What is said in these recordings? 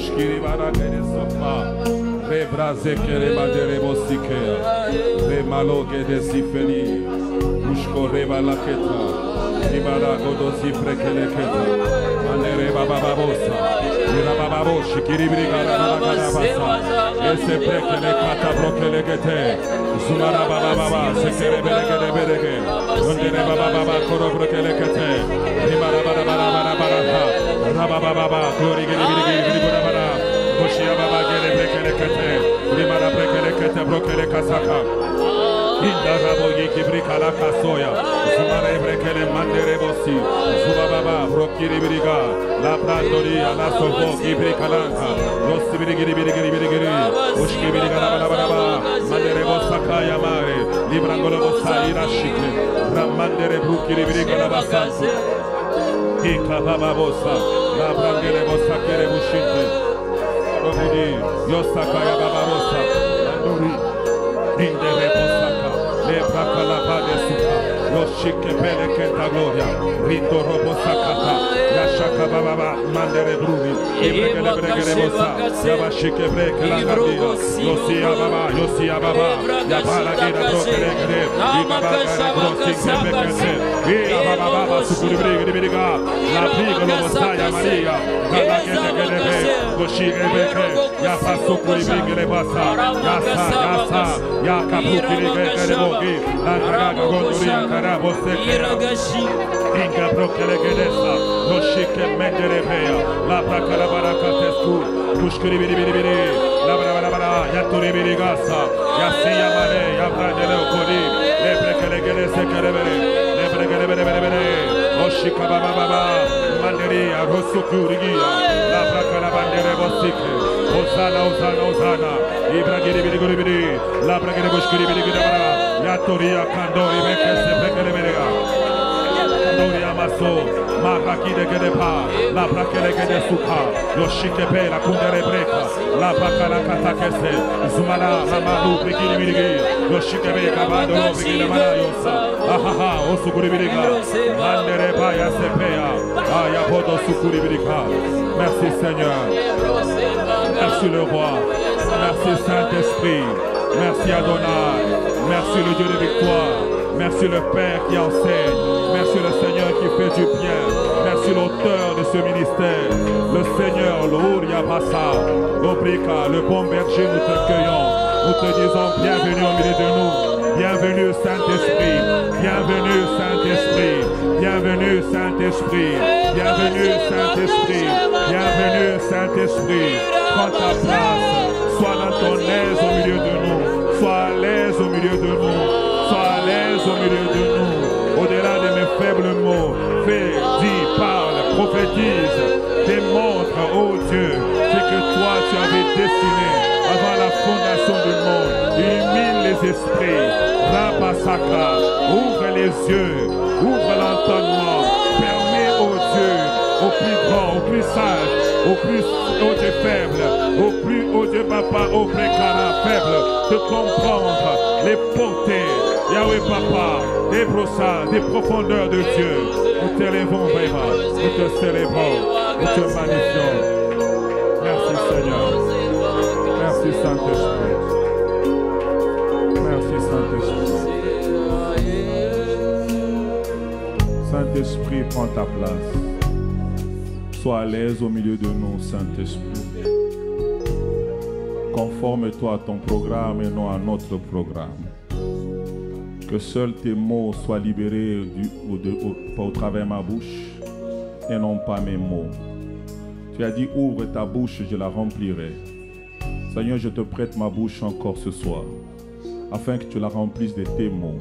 Ushkiri Baragere Sofa, Rebraze Kerebadere Bosikea, Remaloge de Sifeli, Ushko Reba Laketa, Ibarago dosi Prekeleketa, Manere Bababosa, Irababoshi, Kiribrigara Basa, Ese Prekelekata Brokelegete, Zumara Baba, Sekerebele Berege, Undere Baba, Koro Brokelekete, Rimara Barabara, Rababa, Glory Giribara, Koshia Baba Gerebrekelekete, Rimara Prekelekete, Brokelekasaka. Inda Raboyi Kibrikala Kasoya, Zumare Brekele Mandere Bossi, Zubaba, Brokiri Biriga, La Brandori, La Sobo, Kibrikalanka, Rosibiri, Ushki Biriga, Mandere Bossaka Yamare, Librangolo Bossa Irashike, Ramandere Brukiri Biriga Basansu, Ika Baba Bossa, La Brandere Bossa Kere Bushite, Robudi, Yosaka Yabarosa, Andori, Indere Bossaka. Le Bracalapa de Suka, Yoshike Pelekenta Gloria, Rindo Robo Sakata, Yashaka Baba, Mandere Bruvi, Ibregele Bosa, Yabashike Brekelanga, Yosia Baba, Yabala Gira Brokele, Ibaba Grossi Pekete, Yababa Sukuribriga, La Pigo Bosaya Maria, Galagele, Yoshike Beke, Yapasukuribrigele Basa, Yasa, Yakapuki. La Raga Gondoria Carabo Inga Brokele Gedesa, Yoshike Menderebea, La Bracala Baracatescu, Mushkiri Biri, La Barabara, Yaturi Birigasa, Yasia Mane, Yabrandele Okori, Le Brekele Gedese Kerebere, Le Brekele, Oshika Baba, Manderi, Arosukurigia, La Bracala Bandere Bosike, Osana, Ibragiri, La Bragere Bushkiri Birigara. Yatoria Kandori Bekese Bekeleberega Kandoria Maso Maraki de Gedepa La Brakele Gede Suka Yoshike Pe La Kundere Breka La Bakala Katakese Zumala Mamalu Brigiri Birigi Yoshike Be Kabado Brigiri Manayosa Ahaha Osukuri Biriga Mandere Baya Sepea Ayabodo Sukuri Biriga. Merci Seigneur. Merci le roi. Merci Saint-Esprit. Merci Adonai. Merci le Dieu de victoire. Merci le Père qui enseigne. Merci le Seigneur qui fait du bien. Merci l'auteur de ce ministère. Le Seigneur, l'Ouria Bassa, l'Obrika, le bon berger, nous te cueillons. Nous te disons bienvenue au milieu de nous. Bienvenue Saint-Esprit. Bienvenue Saint-Esprit. Bienvenue Saint-Esprit. Bienvenue Saint-Esprit. Bienvenue Saint-Esprit. Prends ta place. Sois dans ton aise au milieu de nous. Sois à l'aise au milieu de nous. Sois à l'aise au milieu de nous. Au-delà de mes faibles mots, fais, dis, parle, prophétise, démontre, oh Dieu, ce que toi tu avais destiné avant la fondation du monde. Illumine les esprits. Rabasaka, ouvre les yeux, ouvre l'entendement. Permets, oh Dieu, au plus grand, au plus sage, au plus haut et faible, au plus haut de papa, au précara faible, de comprendre les portées, Yahweh papa, des brossards, des profondeurs de Dieu. Nous t'élevons vraiment, nous te célébrons, nous te magnifions. Merci Seigneur. Merci Saint-Esprit. Merci Saint-Esprit. Saint-Esprit, prends ta place. Sois à l'aise au milieu de nous, Saint-Esprit. Conforme-toi à ton programme et non à notre programme. Que seuls tes mots soient libérés au travers de ma bouche et non pas mes mots. Tu as dit, ouvre ta bouche, je la remplirai. Seigneur, je te prête ma bouche encore ce soir, afin que tu la remplisses de tes mots.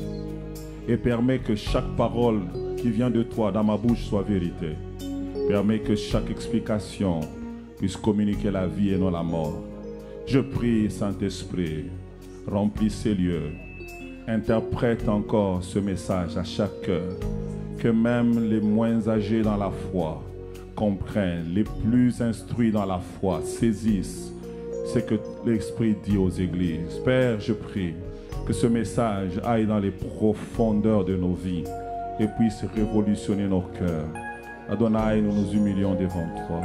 Et permets que chaque parole qui vient de toi dans ma bouche soit vérité. Permets que chaque explication puisse communiquer la vie et non la mort. Je prie, Saint-Esprit, remplis ces lieux. Interprète encore ce message à chaque cœur. Que même les moins âgés dans la foi comprennent, les plus instruits dans la foi saisissent ce que l'Esprit dit aux églises. Père, je prie que ce message aille dans les profondeurs de nos vies et puisse révolutionner nos cœurs. Adonai, nous nous humilions devant toi.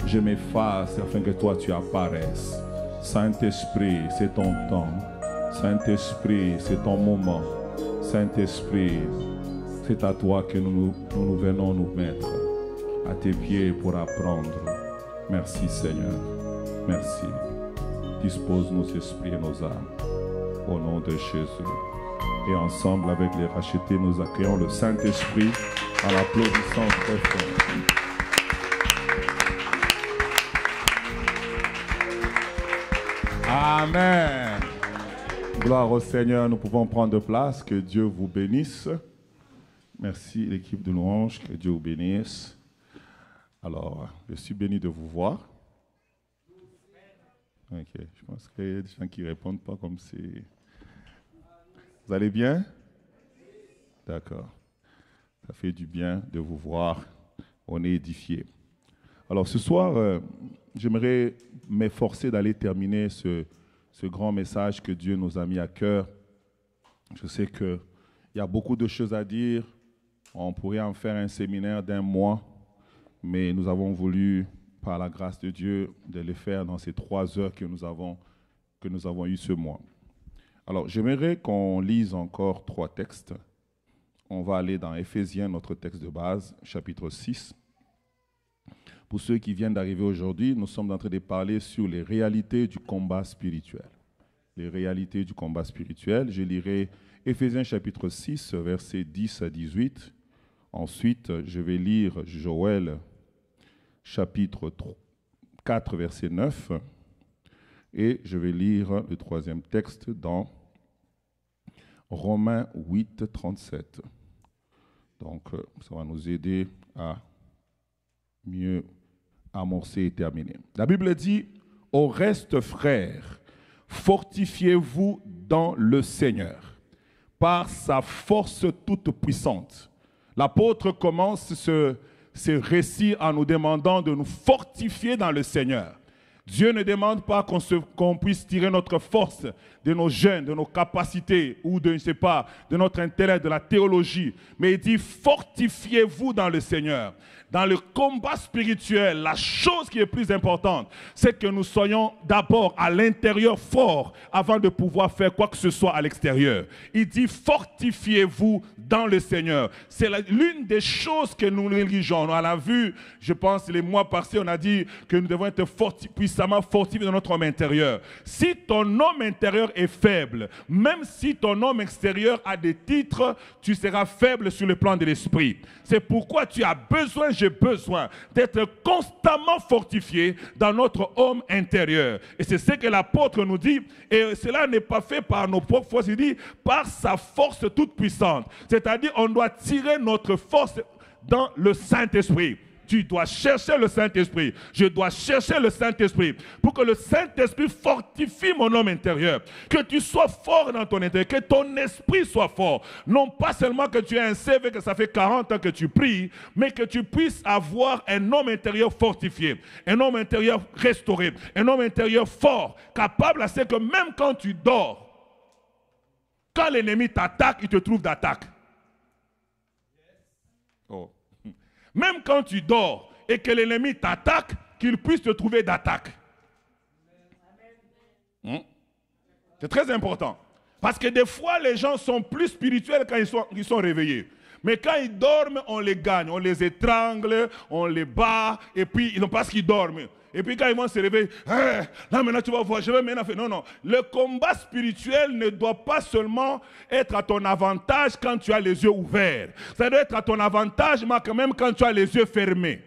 je m'efface afin que toi tu apparaisses. Saint-Esprit, c'est ton temps. Saint-Esprit, c'est ton moment. Saint-Esprit, c'est à toi que nous venons nous mettre à tes pieds pour apprendre. Merci Seigneur. Merci. Dispose nos esprits et nos âmes. Au nom de Jésus. Et ensemble avec les rachetés, nous accueillons le Saint-Esprit en l'applaudissant très fort. Amen. Gloire au Seigneur, nous pouvons prendre place. Que Dieu vous bénisse. Merci l'équipe de louange, que Dieu vous bénisse. Alors, je suis béni de vous voir. Ok, je pense qu'il y a des gens qui ne répondent pas comme si... Vous allez bien? D'accord. Ça fait du bien de vous voir. On est édifiés. Alors ce soir, j'aimerais m'efforcer d'aller terminer ce grand message que Dieu nous a mis à cœur. Je sais qu'il y a beaucoup de choses à dire. On pourrait en faire un séminaire d'1 mois, mais nous avons voulu, par la grâce de Dieu, de le faire dans ces 3 heures que nous avons eues ce mois. Alors, j'aimerais qu'on lise encore 3 textes. On va aller dans Éphésiens, notre texte de base, chapitre 6. Pour ceux qui viennent d'arriver aujourd'hui, nous sommes en train de parler sur les réalités du combat spirituel. Les réalités du combat spirituel. Je lirai Éphésiens chapitre 6, versets 10 à 18. Ensuite, je vais lire Joël chapitre 4, verset 9. Et je vais lire le 3e texte dans Romains 8, 37. Donc, ça va nous aider à mieux amorcer et terminer. La Bible dit, « Au reste, frères, fortifiez-vous dans le Seigneur, par sa force toute puissante. » L'apôtre commence ce récit en nous demandant de nous fortifier dans le Seigneur. Dieu ne demande pas qu'on puisse tirer notre force de nos gènes, de nos capacités ou de, je ne sais pas, de notre intellect, de la théologie. Mais il dit, fortifiez-vous dans le Seigneur. Dans le combat spirituel, la chose qui est plus importante, c'est que nous soyons d'abord à l'intérieur forts avant de pouvoir faire quoi que ce soit à l'extérieur. Il dit, fortifiez-vous dans le Seigneur. C'est l'une des choses que nous négligeons. On a vu, je pense, les mois passés, on a dit que nous devons être puissamment fortifiés dans notre homme intérieur. Si ton homme intérieur est faible, même si ton homme extérieur a des titres, tu seras faible sur le plan de l'esprit. C'est pourquoi tu as besoin, j'ai besoin d'être constamment fortifié dans notre homme intérieur. Et c'est ce que l'apôtre nous dit. Et cela n'est pas fait par nos propres forces. Il dit par sa force toute puissante. C'est-à-dire on doit tirer notre force dans le Saint-Esprit. Tu dois chercher le Saint-Esprit. Je dois chercher le Saint-Esprit pour que le Saint-Esprit fortifie mon homme intérieur. Que tu sois fort dans ton intérieur, que ton esprit soit fort. Non pas seulement que tu aies un CV, que ça fait 40 ans que tu pries, mais que tu puisses avoir un homme intérieur fortifié, un homme intérieur restauré, un homme intérieur fort, capable à ce que même quand tu dors, quand l'ennemi t'attaque, il te trouve d'attaque. Oh. Même quand tu dors et que l'ennemi t'attaque, qu'il puisse te trouver d'attaque. C'est très important. Parce que des fois, les gens sont plus spirituels quand ils sont réveillés. Mais quand ils dorment, on les gagne. On les étrangle, on les bat, et puis ils n'ont pas ce qu'ils dorment. Et puis quand ils vont se réveiller, là maintenant tu vas voir, je vais maintenant faire. Non, non. Le combat spirituel ne doit pas seulement être à ton avantage quand tu as les yeux ouverts. Ça doit être à ton avantage même quand tu as les yeux fermés.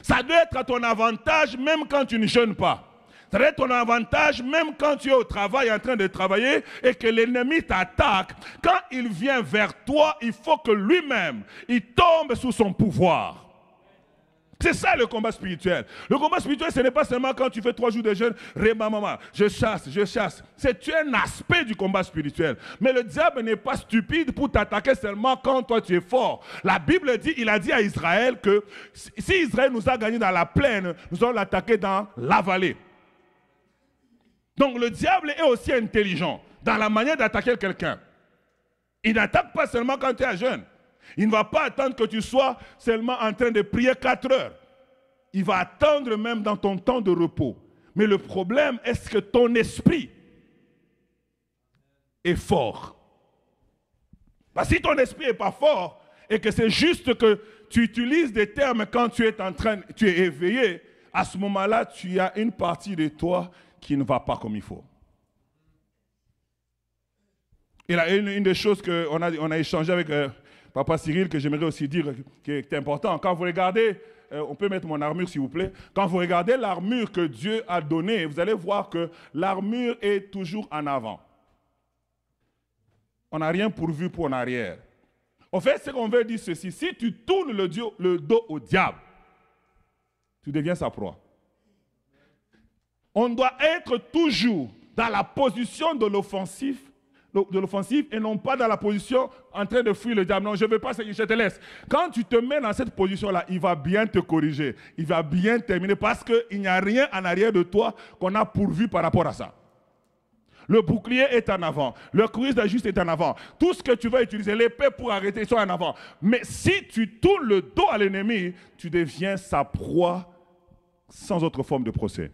Ça doit être à ton avantage même quand tu ne jeûnes pas. Ça doit être ton avantage même quand tu es au travail en train de travailler et que l'ennemi t'attaque. Quand il vient vers toi, il faut que lui-même, il tombe sous son pouvoir. C'est ça le combat spirituel. Le combat spirituel, ce n'est pas seulement quand tu fais 3 jours de jeûne, je chasse, je chasse. C'est un aspect du combat spirituel. Mais le diable n'est pas stupide pour t'attaquer seulement quand toi tu es fort. La Bible dit, il a dit à Israël que si Israël nous a gagné dans la plaine, nous allons l'attaquer dans la vallée. Donc le diable est aussi intelligent dans la manière d'attaquer quelqu'un. Il n'attaque pas seulement quand tu es jeune. Il ne va pas attendre que tu sois seulement en train de prier 4 heures. il va attendre même dans ton temps de repos. Mais le problème, est-ce que ton esprit est fort? Parce que si ton esprit n'est pas fort et que c'est juste que tu utilises des termes quand tu es éveillé, à ce moment-là, tu as une partie de toi qui ne va pas comme il faut. Et là, une des choses qu'on a échangé avec Papa Cyril, que j'aimerais aussi dire qui est important, quand vous regardez, on peut mettre mon armure s'il vous plaît, quand vous regardez l'armure que Dieu a donnée, vous allez voir que l'armure est toujours en avant. On n'a rien pourvu pour en arrière. En fait, ce qu'on veut dire ceci, si tu tournes le dos au diable, tu deviens sa proie. On doit être toujours dans la position de l'offensif et non pas dans la position en train de fuir le diable. Non, je ne veux pas, je te laisse. Quand tu te mets dans cette position-là, il va bien te corriger. Il va bien terminer parce qu'il n'y a rien en arrière de toi qu'on a pourvu par rapport à ça. Le bouclier est en avant. Le cuirasse de juste est en avant. Tout ce que tu vas utiliser, l'épée pour arrêter, ils sont en avant. Mais si tu tournes le dos à l'ennemi, tu deviens sa proie sans autre forme de procès.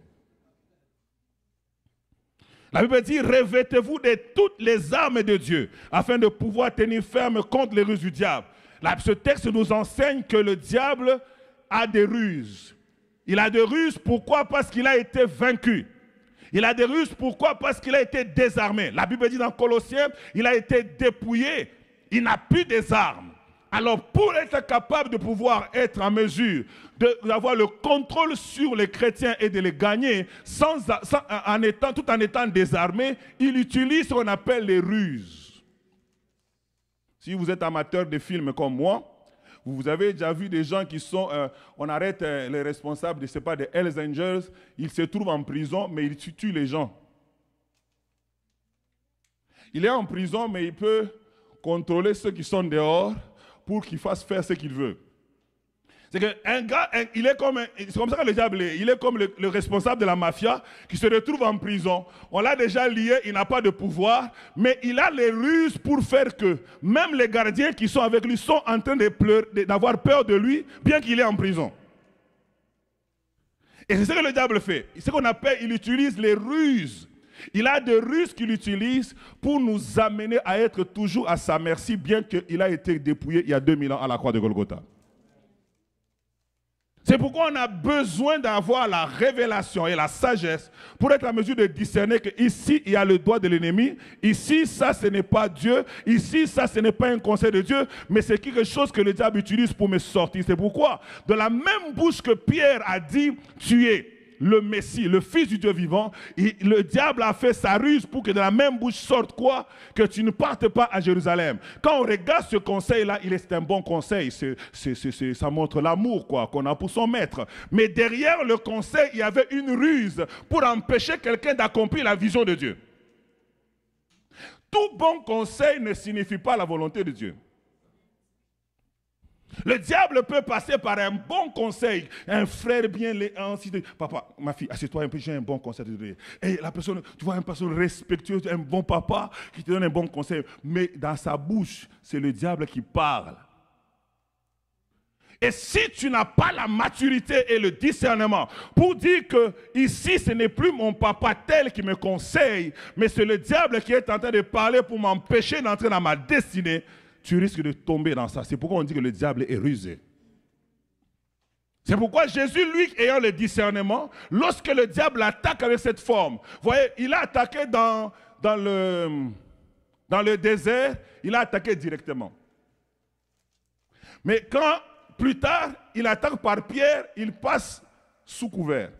La Bible dit, revêtez-vous de toutes les armes de Dieu, afin de pouvoir tenir ferme contre les ruses du diable. Là, ce texte nous enseigne que le diable a des ruses. Il a des ruses, pourquoi? Parce qu'il a été vaincu. Il a des ruses, pourquoi? Parce qu'il a été désarmé. La Bible dit dans Colossiens, il a été dépouillé. Il n'a plus des armes. Alors, pour être capable de pouvoir être en mesure d'avoir le contrôle sur les chrétiens et de les gagner tout en étant désarmé, il utilise ce qu'on appelle les ruses. Si vous êtes amateur de films comme moi, vous avez déjà vu des gens qui sont, on arrête les responsables, je ne sais pas, des Hells Angels, ils se trouvent en prison, mais ils tuent les gens. Il est en prison, mais il peut contrôler ceux qui sont dehors pour qu'ils fassent faire ce qu'il veut. C'est qu'un gars, c'est comme ça que le diable est. Il est comme le responsable de la mafia qui se retrouve en prison. On l'a déjà lié, il n'a pas de pouvoir, mais il a les ruses pour faire que même les gardiens qui sont avec lui sont en train de pleurer, d'avoir peur de lui, bien qu'il est en prison. Et c'est ce que le diable fait. C'est ce qu'on appelle, il utilise les ruses. Il a des ruses qu'il utilise pour nous amener à être toujours à sa merci, bien qu'il a été dépouillé il y a 2000 ans à la croix de Golgotha. C'est pourquoi on a besoin d'avoir la révélation et la sagesse pour être en mesure de discerner qu'ici, il y a le doigt de l'ennemi. Ici, ça, ce n'est pas Dieu. Ici, ça, ce n'est pas un conseil de Dieu, mais c'est quelque chose que le diable utilise pour me sortir. C'est pourquoi, de la même bouche que Pierre a dit, tu es le Messie, le Fils du Dieu vivant, le diable a fait sa ruse pour que de la même bouche sorte quoi? Que tu ne partes pas à Jérusalem. Quand on regarde ce conseil-là, c'est un bon conseil. Ça montre l'amour qu'on a pour son maître. Mais derrière le conseil, il y avait une ruse pour empêcher quelqu'un d'accomplir la vision de Dieu. Tout bon conseil ne signifie pas la volonté de Dieu. Le diable peut passer par un bon conseil. Un frère bien... Papa, ma fille, assieds-toi un peu, j'ai un bon conseil. Et la personne, tu vois, une personne respectueuse, un bon papa qui te donne un bon conseil. Mais dans sa bouche, c'est le diable qui parle. Et si tu n'as pas la maturité et le discernement pour dire que ici, ce n'est plus mon papa tel qui me conseille, mais c'est le diable qui est en train de parler pour m'empêcher d'entrer dans ma destinée, tu risques de tomber dans ça. C'est pourquoi on dit que le diable est rusé. C'est pourquoi Jésus, lui, ayant le discernement, lorsque le diable attaque avec cette forme, vous voyez, il a attaqué dans le désert, il a attaqué directement. Mais quand, plus tard, il attaque par Pierre, il passe sous couvert.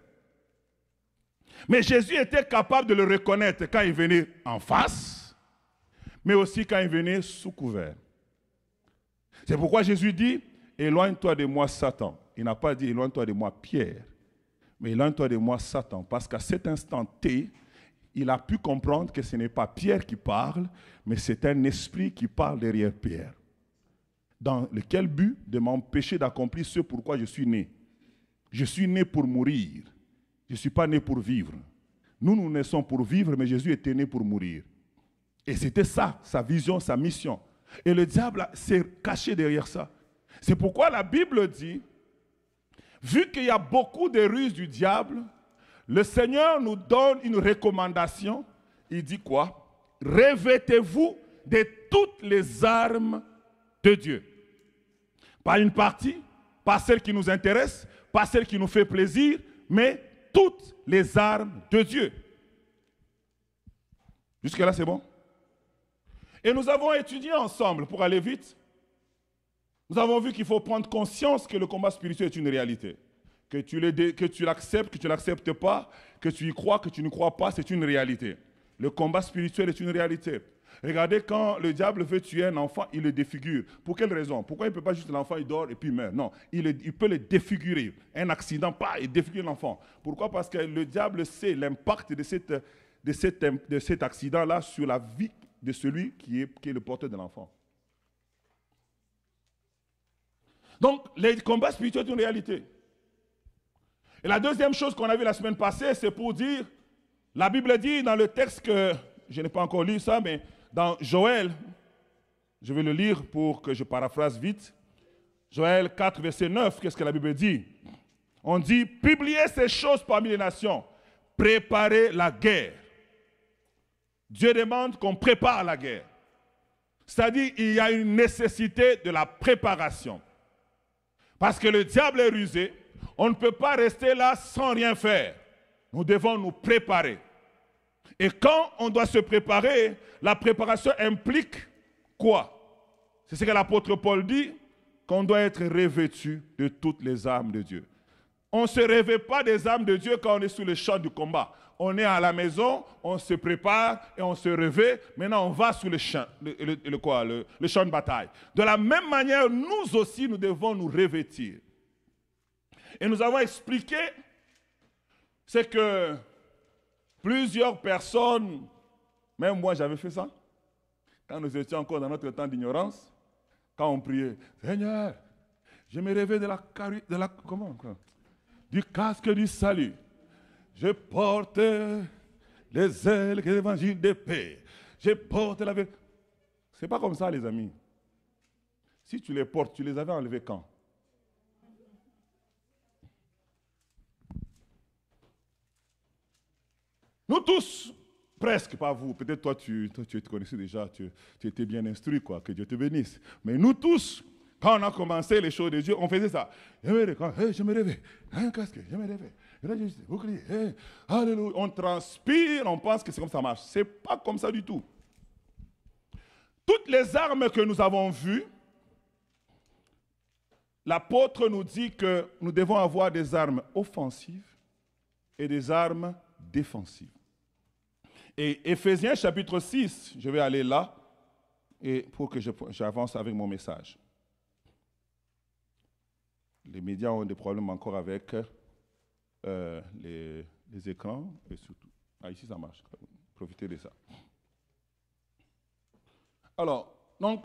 Mais Jésus était capable de le reconnaître quand il venait en face, mais aussi quand il venait sous couvert. C'est pourquoi Jésus dit, éloigne-toi de moi Satan. Il n'a pas dit, éloigne-toi de moi Pierre, mais éloigne-toi de moi Satan. Parce qu'à cet instant T, il a pu comprendre que ce n'est pas Pierre qui parle, mais c'est un esprit qui parle derrière Pierre. Dans lequel but? De m'empêcher d'accomplir ce pourquoi je suis né. Je suis né pour mourir. Je ne suis pas né pour vivre. Nous naissons pour vivre, mais Jésus était né pour mourir. Et c'était ça, sa vision, sa mission. Et le diable s'est caché derrière ça. C'est pourquoi la Bible dit, Vu qu'il y a beaucoup de ruses du diable, le Seigneur nous donne une recommandation. Il dit quoi? Revêtez-vous de toutes les armes de Dieu. Pas une partie, pas celle qui nous intéresse, pas celle qui nous fait plaisir, mais toutes les armes de Dieu. Jusque-là, c'est bon? Et nous avons étudié ensemble, pour aller vite, nous avons vu qu'il faut prendre conscience que le combat spirituel est une réalité. Que tu l'acceptes, que tu ne l'acceptes pas, que tu y crois, que tu ne crois pas, c'est une réalité. Le combat spirituel est une réalité. Regardez, quand le diable veut tuer un enfant, il le défigure. Pour quelle raison? Pourquoi il ne peut pas juste l'enfant, il dort et puis il meurt? Non, il peut le défigurer. Un accident, pas, il défigure l'enfant. Pourquoi? Parce que le diable sait l'impact de cet accident-là sur la vie de celui qui est le porteur de l'enfant. Donc, les combats spirituels sont une réalité. Et la deuxième chose qu'on a vue la semaine passée, c'est pour dire, la Bible dit dans le texte que, je n'ai pas encore lu ça, mais dans Joël, je vais le lire pour que je paraphrase vite. Joël 4, verset 9, qu'est-ce que la Bible dit? On dit, publiez ces choses parmi les nations, préparez la guerre. Dieu demande qu'on prépare la guerre. C'est-à-dire, il y a une nécessité de la préparation. Parce que le diable est rusé, on ne peut pas rester là sans rien faire. Nous devons nous préparer. Et quand on doit se préparer, la préparation implique quoi? C'est ce que l'apôtre Paul dit, qu'on doit être revêtu de toutes les armes de Dieu. On ne se revêt pas des armes de Dieu quand on est sur le champ du combat. On est à la maison, on se prépare et on se revêt. Maintenant, on va sur le champ, le champ de bataille. De la même manière, nous aussi, nous devons nous revêtir. Et nous avons expliqué, c'est que plusieurs personnes, même moi j'avais fait ça, quand nous étions encore dans notre temps d'ignorance, quand on priait, Seigneur, je me réveille du casque du salut. Je porte les ailes de l'évangile de paix. Je porte la vérité. Ce n'est pas comme ça, les amis. Si tu les portes, tu les avais enlevés quand? Nous tous, presque, pas vous, peut-être toi tu te connaissais déjà, tu étais bien instruit, quoi, que Dieu te bénisse. Mais nous tous, quand on a commencé les choses de Dieu, on faisait ça. Je me réveille, un casque, je me réveille. Alléluia. On transpire, on pense que c'est comme ça marche. Ce n'est pas comme ça du tout. Toutes les armes que nous avons vues, l'apôtre nous dit que nous devons avoir des armes offensives et des armes défensives. Et Éphésiens chapitre 6, je vais aller là, et pour que j'avance avec mon message. Les médias ont des problèmes encore avec les écrans, et surtout, ici ça marche, profitez de ça. Alors, donc,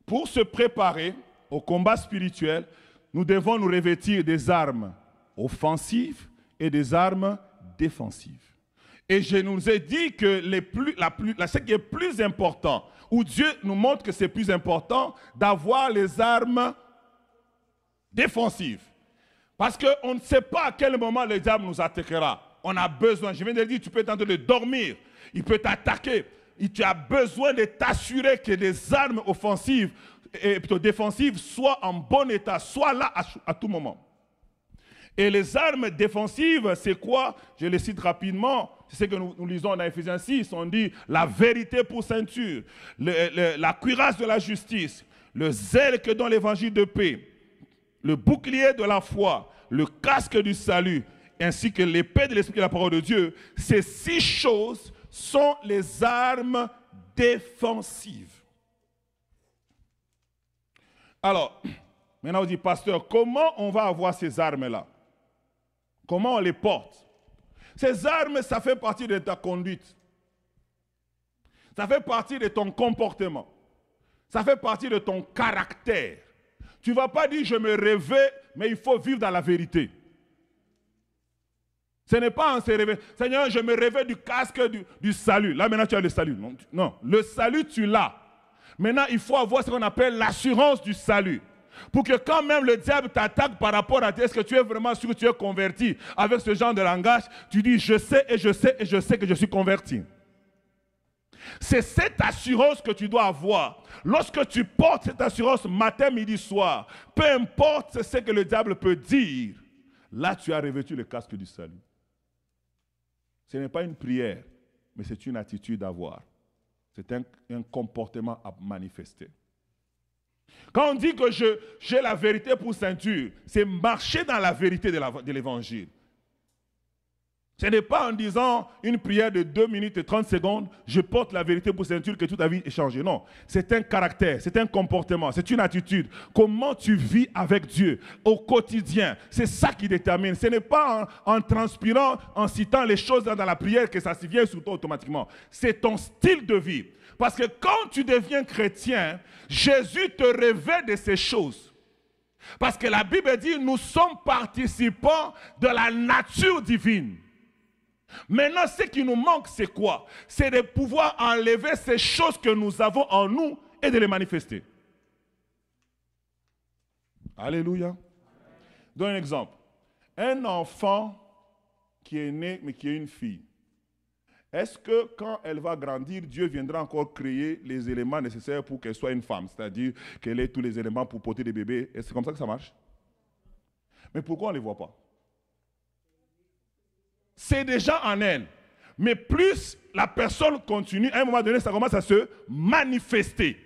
pour se préparer au combat spirituel, nous devons nous revêtir des armes offensives et des armes défensives. Et je nous ai dit que ce qui est plus important, où Dieu nous montre que c'est plus important d'avoir les armes défensives. Parce qu'on ne sait pas à quel moment le diable nous attaquera. On a besoin, je viens de dire, tu peux être en train de dormir, il peut t'attaquer. Et tu as besoin de t'assurer que les armes offensives et plutôt défensives soient en bon état, soient là à tout moment. Et les armes défensives, c'est quoi? Je les cite rapidement. C'est ce que nous lisons dans Éphésiens 6. On dit la vérité pour ceinture, la cuirasse de la justice, le zèle que donne l'évangile de paix, le bouclier de la foi, le casque du salut, ainsi que l'épée de l'esprit de la parole de Dieu. Ces 6 choses sont les armes défensives. Alors, maintenant on dit, pasteur, comment on va avoir ces armes-là? Comment on les porte? Ces armes, ça fait partie de ta conduite. Ça fait partie de ton comportement. Ça fait partie de ton caractère. Tu ne vas pas dire, je me réveille, mais il faut vivre dans la vérité. Ce n'est pas en se réveillant. Seigneur, je me réveille du casque du salut. Là, maintenant, tu as le salut. Non, le salut, tu l'as. Maintenant, il faut avoir ce qu'on appelle l'assurance du salut. Pour que quand même le diable t'attaque par rapport à est-ce que tu es vraiment sûr que tu es converti avec ce genre de langage, tu dis je sais et je sais et je sais que je suis converti. C'est cette assurance que tu dois avoir. Lorsque tu portes cette assurance matin, midi, soir, peu importe ce que le diable peut dire, là tu as revêtu le casque du salut. Ce n'est pas une prière, mais c'est une attitude à avoir. C'est un comportement à manifester. Quand on dit que j'ai la vérité pour ceinture, c'est marcher dans la vérité de l'évangile. Ce n'est pas en disant une prière de 2 minutes et 30 secondes, je porte la vérité pour ceinture que toute ta vie est changée. Non, c'est un caractère, c'est un comportement, c'est une attitude. Comment tu vis avec Dieu au quotidien, c'est ça qui détermine. Ce n'est pas en transpirant, en citant les choses dans la prière que ça se vient sur toi automatiquement. C'est ton style de vie. Parce que quand tu deviens chrétien, Jésus te révèle de ces choses. Parce que la Bible dit, nous sommes participants de la nature divine. Maintenant, ce qui nous manque, c'est quoi? C'est de pouvoir enlever ces choses que nous avons en nous et de les manifester. Alléluia. Donne un exemple. Un enfant qui est né, mais qui est une fille. Est-ce que quand elle va grandir, Dieu viendra encore créer les éléments nécessaires pour qu'elle soit une femme? C'est-à-dire qu'elle ait tous les éléments pour porter des bébés. Et c'est comme ça que ça marche? Mais pourquoi on ne les voit pas? C'est déjà en elle. Mais plus la personne continue, à un moment donné, ça commence à se manifester.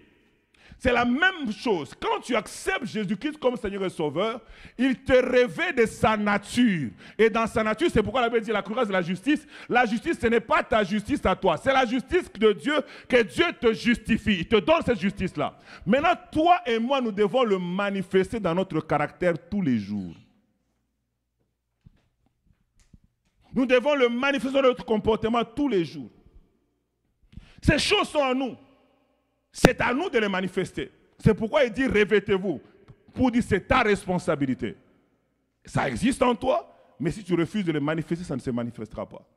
C'est la même chose. Quand tu acceptes Jésus-Christ comme Seigneur et Sauveur, il te révèle de sa nature. Et dans sa nature, c'est pourquoi la Bible dit la cuirasse de la justice. La justice, ce n'est pas ta justice à toi. C'est la justice de Dieu que Dieu te justifie. Il te donne cette justice-là. Maintenant, toi et moi, nous devons le manifester dans notre caractère tous les jours. Nous devons le manifester dans notre comportement tous les jours. Ces choses sont en nous. C'est à nous de les manifester. C'est pourquoi il dit revêtez-vous. Pour dire c'est ta responsabilité. Ça existe en toi, mais si tu refuses de les manifester, ça ne se manifestera pas.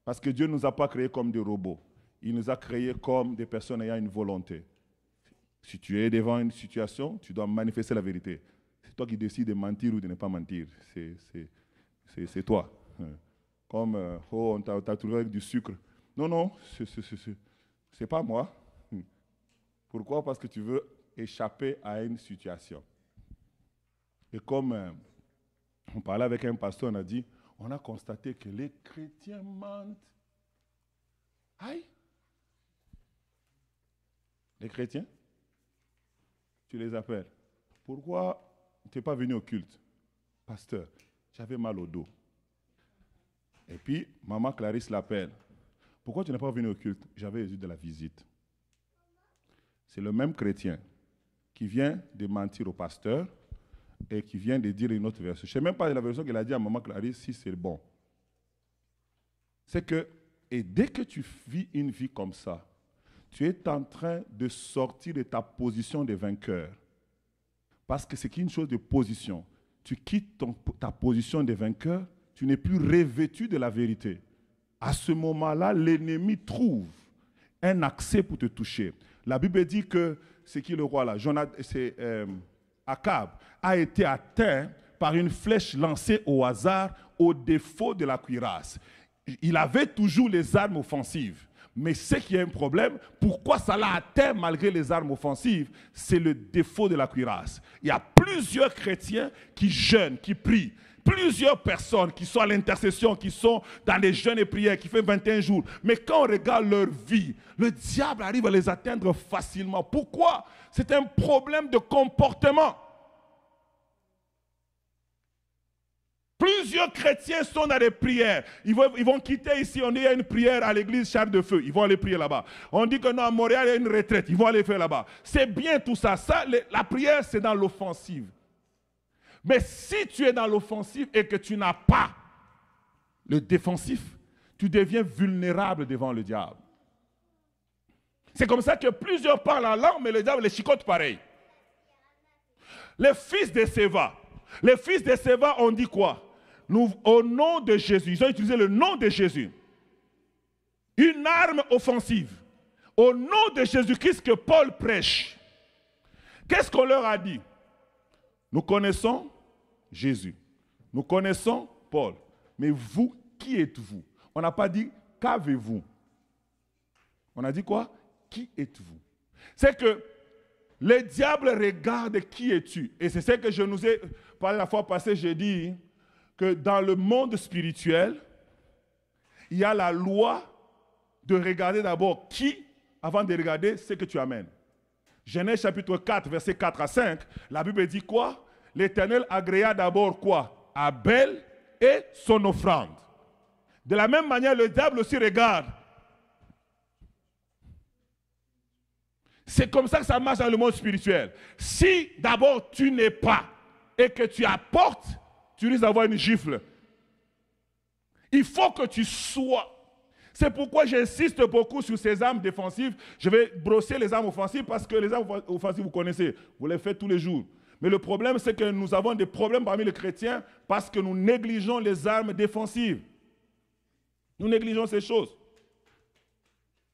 Parce que Dieu ne nous a pas créés comme des robots. Il nous a créés comme des personnes ayant une volonté. Si tu es devant une situation, tu dois manifester la vérité. C'est toi qui décides de mentir ou de ne pas mentir. C'est toi. Comme, on t'a trouvé avec du sucre. Non, c'est pas moi. Pourquoi? Parce que tu veux échapper à une situation. Et comme on parlait avec un pasteur, on a dit, on a constaté que les chrétiens mentent. Aïe! Les chrétiens, tu les appelles. Pourquoi tu n'es pas venu au culte? Pasteur, j'avais mal au dos. Et puis, maman Clarisse l'appelle. Pourquoi tu n'es pas venu au culte? J'avais eu de la visite. C'est le même chrétien qui vient de mentir au pasteur et qui vient de dire une autre version. Je ne sais même pas la version qu'il a dit à maman Clarisse si c'est bon. C'est que, et dès que tu vis une vie comme ça, tu es en train de sortir de ta position de vainqueur. Parce que c'est une chose de position. Tu quittes ta position de vainqueur, tu n'es plus revêtu de la vérité. À ce moment-là, l'ennemi trouve un accès pour te toucher. La Bible dit que, c'est qui le roi là? Akab a été atteint par une flèche lancée au hasard au défaut de la cuirasse. Il avait toujours les armes offensives. Mais ce qui est un problème, pourquoi ça l'a atteint malgré les armes offensives, c'est le défaut de la cuirasse. Il y a plusieurs chrétiens qui jeûnent, qui prient. Plusieurs personnes qui sont à l'intercession, qui sont dans les jeûnes et prières, qui font 21 jours. Mais quand on regarde leur vie, le diable arrive à les atteindre facilement. Pourquoi? C'est un problème de comportement. Plusieurs chrétiens sont dans des prières. Ils vont quitter ici, on dit qu'il y a une prière à l'église Char de Feu. Ils vont aller prier là-bas. On dit que non, à Montréal, il y a une retraite. Ils vont aller faire là-bas. C'est bien tout ça. La prière, c'est dans l'offensive. Mais si tu es dans l'offensive et que tu n'as pas le défensif, tu deviens vulnérable devant le diable. C'est comme ça que plusieurs parlent en langue, mais le diable les chicote pareil. Les fils de Séva. Les fils de Séva ont dit quoi? Au nom de Jésus, ils ont utilisé le nom de Jésus. Une arme offensive. Au nom de Jésus-Christ que Paul prêche. Qu'est-ce qu'on leur a dit? Nous connaissons Jésus. Nous connaissons Paul. Mais vous, qui êtes-vous? On n'a pas dit qu'avez-vous. On a dit quoi? Qui êtes-vous? C'est que le diable regarde qui es-tu. Et c'est ce que je nous ai parlé la fois passée. J'ai dit que dans le monde spirituel, il y a la loi de regarder d'abord qui, avant de regarder ce que tu amènes. Genèse chapitre 4, versets 4 à 5, la Bible dit quoi? L'Éternel agréa d'abord quoi? Abel et son offrande. De la même manière, le diable aussi regarde. C'est comme ça que ça marche dans le monde spirituel. Si d'abord tu n'es pas et que tu apportes, tu risques d'avoir une gifle. Il faut que tu sois. C'est pourquoi j'insiste beaucoup sur ces armes défensives. Je vais brosser les armes offensives parce que les armes offensives, vous connaissez, vous les faites tous les jours. Mais le problème, c'est que nous avons des problèmes parmi les chrétiens parce que nous négligeons les armes défensives. Nous négligeons ces choses.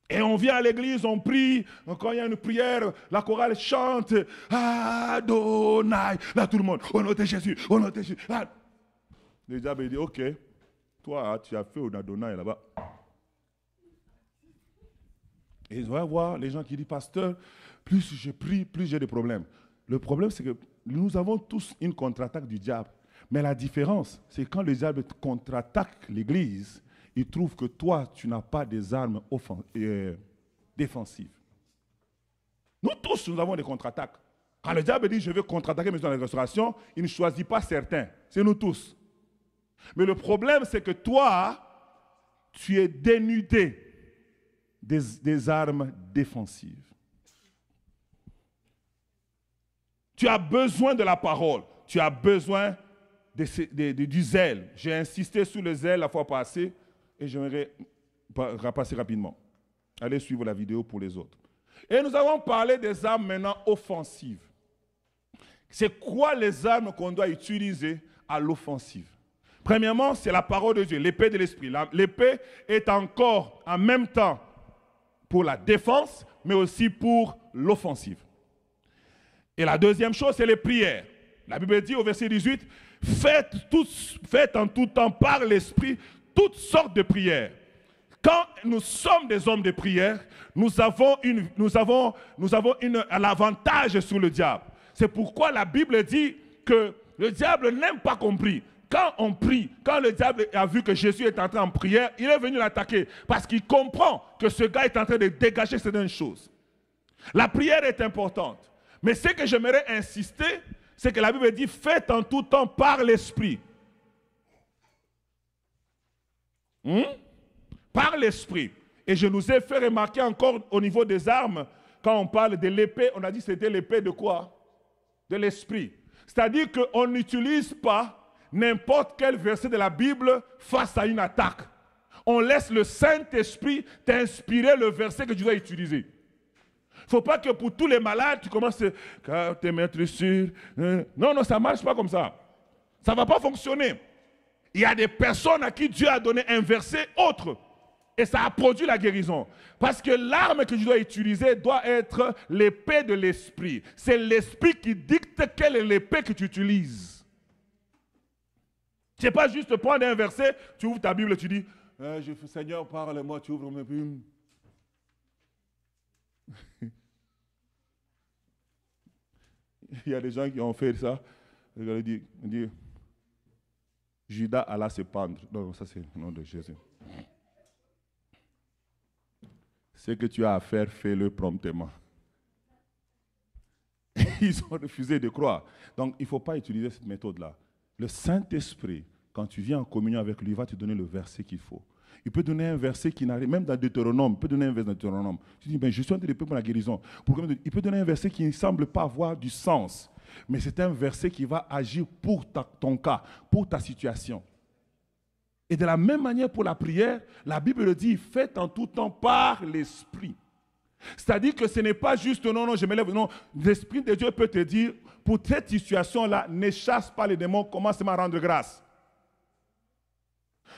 Et on vient à l'église, on prie, quand il y a une prière, la chorale chante, Adonai, là tout le monde, au nom de Jésus, au nom de Jésus. Ah. Le diable dit, ok, toi tu as fait au Adonai là-bas. Et on va voir les gens qui disent, pasteur, plus je prie, plus j'ai des problèmes. Le problème, c'est que nous avons tous une contre-attaque du diable. Mais la différence, c'est quand le diable contre-attaque l'église, il trouve que toi, tu n'as pas des armes défensives. Nous tous, nous avons des contre-attaques. Quand le diable dit, je veux contre-attaquer mes dans la restauration, il ne choisit pas certains. C'est nous tous. Mais le problème, c'est que toi, tu es dénudé des armes défensives. Tu as besoin de la parole. Tu as besoin du zèle. J'ai insisté sur le zèle la fois passée et j'aimerais repasser rapidement. Allez suivre la vidéo pour les autres. Et nous avons parlé des armes maintenant offensives. C'est quoi les armes qu'on doit utiliser à l'offensive? Premièrement, c'est la parole de Dieu, l'épée de l'esprit. L'épée est encore en même temps pour la défense, mais aussi pour l'offensive. Et la deuxième chose, c'est les prières. La Bible dit au verset 18, faites en tout temps par l'esprit toutes sortes de prières. Quand nous sommes des hommes de prière, nous avons l'avantage sur le diable. C'est pourquoi la Bible dit que le diable n'aime pas qu'on prie. Quand on prie, quand le diable a vu que Jésus est entré en prière, il est venu l'attaquer parce qu'il comprend que ce gars est en train de dégager certaines choses. La prière est importante. Mais ce que j'aimerais insister, c'est que la Bible dit, faites en tout temps par l'esprit. Par l'esprit. Et je nous ai fait remarquer encore au niveau des armes, quand on parle de l'épée, on a dit que c'était l'épée de quoi? De l'esprit. C'est-à-dire qu'on n'utilise pas n'importe quel verset de la Bible face à une attaque. On laisse le Saint-Esprit t'inspirer le verset que tu dois utiliser. Il ne faut pas que pour tous les malades, tu commences à te mettre sur... Non, ça ne marche pas comme ça. Ça ne va pas fonctionner. Il y a des personnes à qui Dieu a donné un verset autre. Et ça a produit la guérison. Parce que l'arme que tu dois utiliser doit être l'épée de l'esprit. C'est l'esprit qui dicte quelle est l'épée que tu utilises. Ce n'est pas juste prendre un verset, tu ouvres ta Bible et tu dis, Seigneur, parle-moi, tu ouvres mes Bible. Il y a des gens qui ont fait ça. Ils disent, Judas alla se pendre. Non, ça c'est le nom de Jésus. Ce que tu as à faire, fais-le promptement. Ils ont refusé de croire. Donc, il ne faut pas utiliser cette méthode-là. Le Saint-Esprit, quand tu viens en communion avec lui, va te donner le verset qu'il faut. Il peut donner un verset qui n'arrive, même dans Deutéronome, il peut donner un verset dans Deutéronome. Tu dis, je suis en train de prier pour la guérison. Il peut donner un verset qui ne semble pas avoir du sens, mais c'est un verset qui va agir pour ton cas, pour ta situation. Et de la même manière pour la prière, la Bible le dit, faites en tout temps par l'Esprit. C'est-à-dire que ce n'est pas juste, non, je me lève, non. L'Esprit de Dieu peut te dire, pour cette situation-là, ne chasse pas les démons, commence à rendre grâce.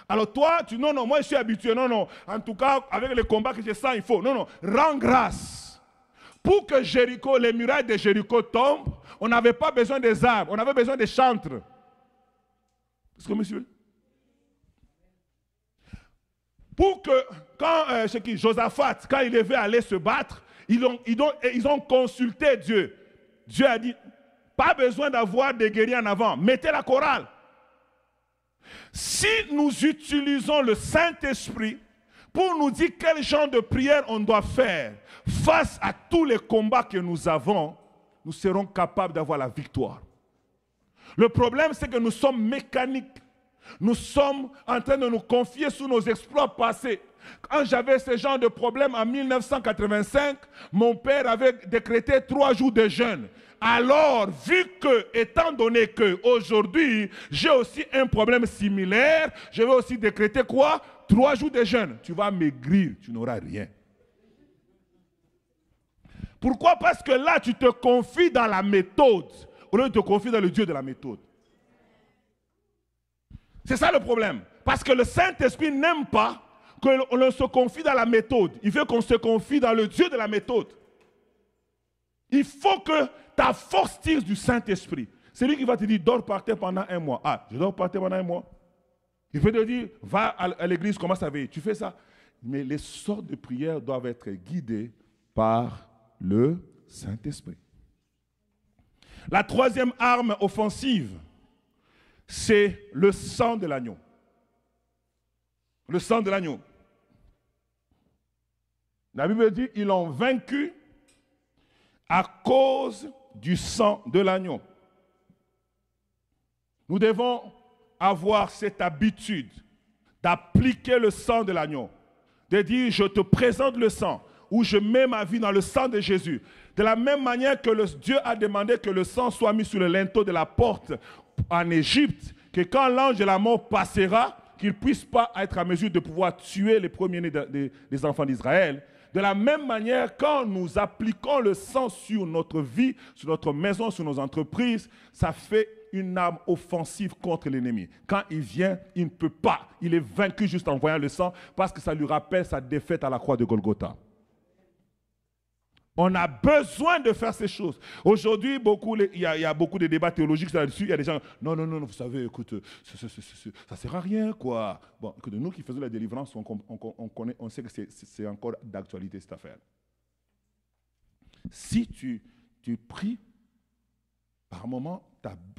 Alors toi, non, moi je suis habitué, non, en tout cas, avec les combats que je sens, il faut, non, rends grâce. Pour que Jéricho, les murailles de Jéricho tombent, on n'avait pas besoin des arbres, on avait besoin des chantres. Est-ce que monsieur? Pour que, quand Josaphat, quand il devait aller se battre, ils ont consulté Dieu. Dieu a dit, pas besoin d'avoir des guerriers en avant, mettez la chorale. Si nous utilisons le Saint-Esprit pour nous dire quel genre de prière on doit faire face à tous les combats que nous avons, nous serons capables d'avoir la victoire. Le problème, c'est que nous sommes mécaniques. Nous sommes en train de nous confier sur nos exploits passés. Quand j'avais ce genre de problème en 1985, mon père avait décrété 3 jours de jeûne. Alors, vu que, étant donné qu'aujourd'hui, j'ai aussi un problème similaire, je vais aussi décréter quoi? 3 jours de jeûne. Tu vas maigrir, tu n'auras rien. Pourquoi? Parce que là, tu te confies dans la méthode, au lieu de te confier dans le Dieu de la méthode. C'est ça le problème. Parce que le Saint-Esprit n'aime pas qu'on se confie dans la méthode. Il veut qu'on se confie dans le Dieu de la méthode. Il faut que ta force tire du Saint-Esprit. C'est lui qui va te dire, dors par terre pendant 1 mois. Ah, je dors par terre pendant 1 mois. Il peut te dire, va à l'église, commence à veiller. Tu fais ça. Mais les sortes de prières doivent être guidées par le Saint-Esprit. La 3e arme offensive, c'est le sang de l'agneau. Le sang de l'agneau. La Bible dit, ils l'ont vaincu à cause du sang de l'agneau. Nous devons avoir cette habitude d'appliquer le sang de l'agneau. De dire, je te présente le sang, ou je mets ma vie dans le sang de Jésus. De la même manière que Dieu a demandé que le sang soit mis sur le linteau de la porte en Égypte, que quand l'ange de la mort passera, qu'il ne puisse pas être à mesure de pouvoir tuer les premiers-nés des enfants d'Israël. De la même manière, quand nous appliquons le sang sur notre vie, sur notre maison, sur nos entreprises, ça fait une arme offensive contre l'ennemi. Quand il vient, il ne peut pas. Il est vaincu juste en voyant le sang parce que ça lui rappelle sa défaite à la croix de Golgotha. On a besoin de faire ces choses. Aujourd'hui, il y a beaucoup de débats théologiques là-dessus. Il y a des gens, non, vous savez, écoute, ça ne sert à rien, quoi. Bon, écoute, nous qui faisons la délivrance, on sait que c'est encore d'actualité, cette affaire. Si tu pries, par moment,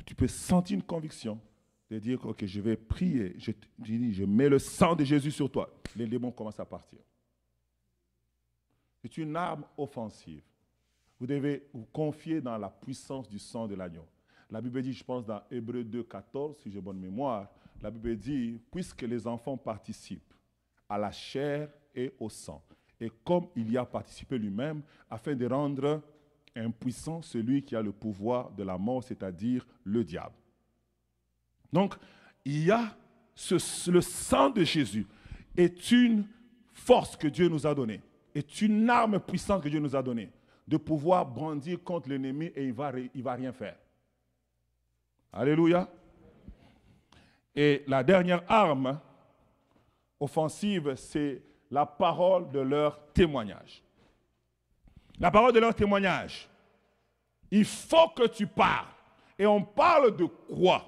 tu peux sentir une conviction de dire, ok, je vais prier, je mets le sang de Jésus sur toi. Les démons commencent à partir. C'est une arme offensive. Vous devez vous confier dans la puissance du sang de l'agneau. La Bible dit, je pense dans Hébreux 2, 14, si j'ai bonne mémoire, la Bible dit, puisque les enfants participent à la chair et au sang, et comme il y a participé lui-même, afin de rendre impuissant celui qui a le pouvoir de la mort, c'est-à-dire le diable. Donc, il y a le sang de Jésus est une force que Dieu nous a donnée. Est une arme puissante que Dieu nous a donnée, de pouvoir brandir contre l'ennemi et il va rien faire. Alléluia. Et la dernière arme offensive, c'est la parole de leur témoignage. La parole de leur témoignage. Il faut que tu parles. Et on parle de quoi?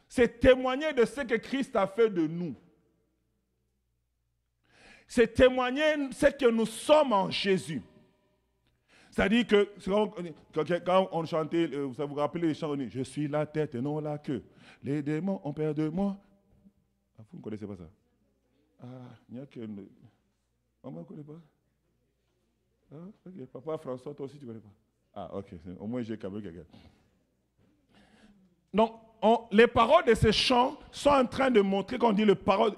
C'est témoigner de ce que Christ a fait de nous. C'est témoigner ce que nous sommes en Jésus. C'est-à-dire que quand on chantait, vous vous rappelez les chants, je suis la tête et non la queue. Les démons ont peur de moi. Ah, vous ne connaissez pas ça? Ah, il n'y a que... Maman ne connaît pas? Ah, ok. Papa François, toi aussi tu ne connais pas? Ah, ok. Au moins j'ai câblé quelqu'un. Donc, les paroles de ces chants sont en train de montrer, quand on dit les paroles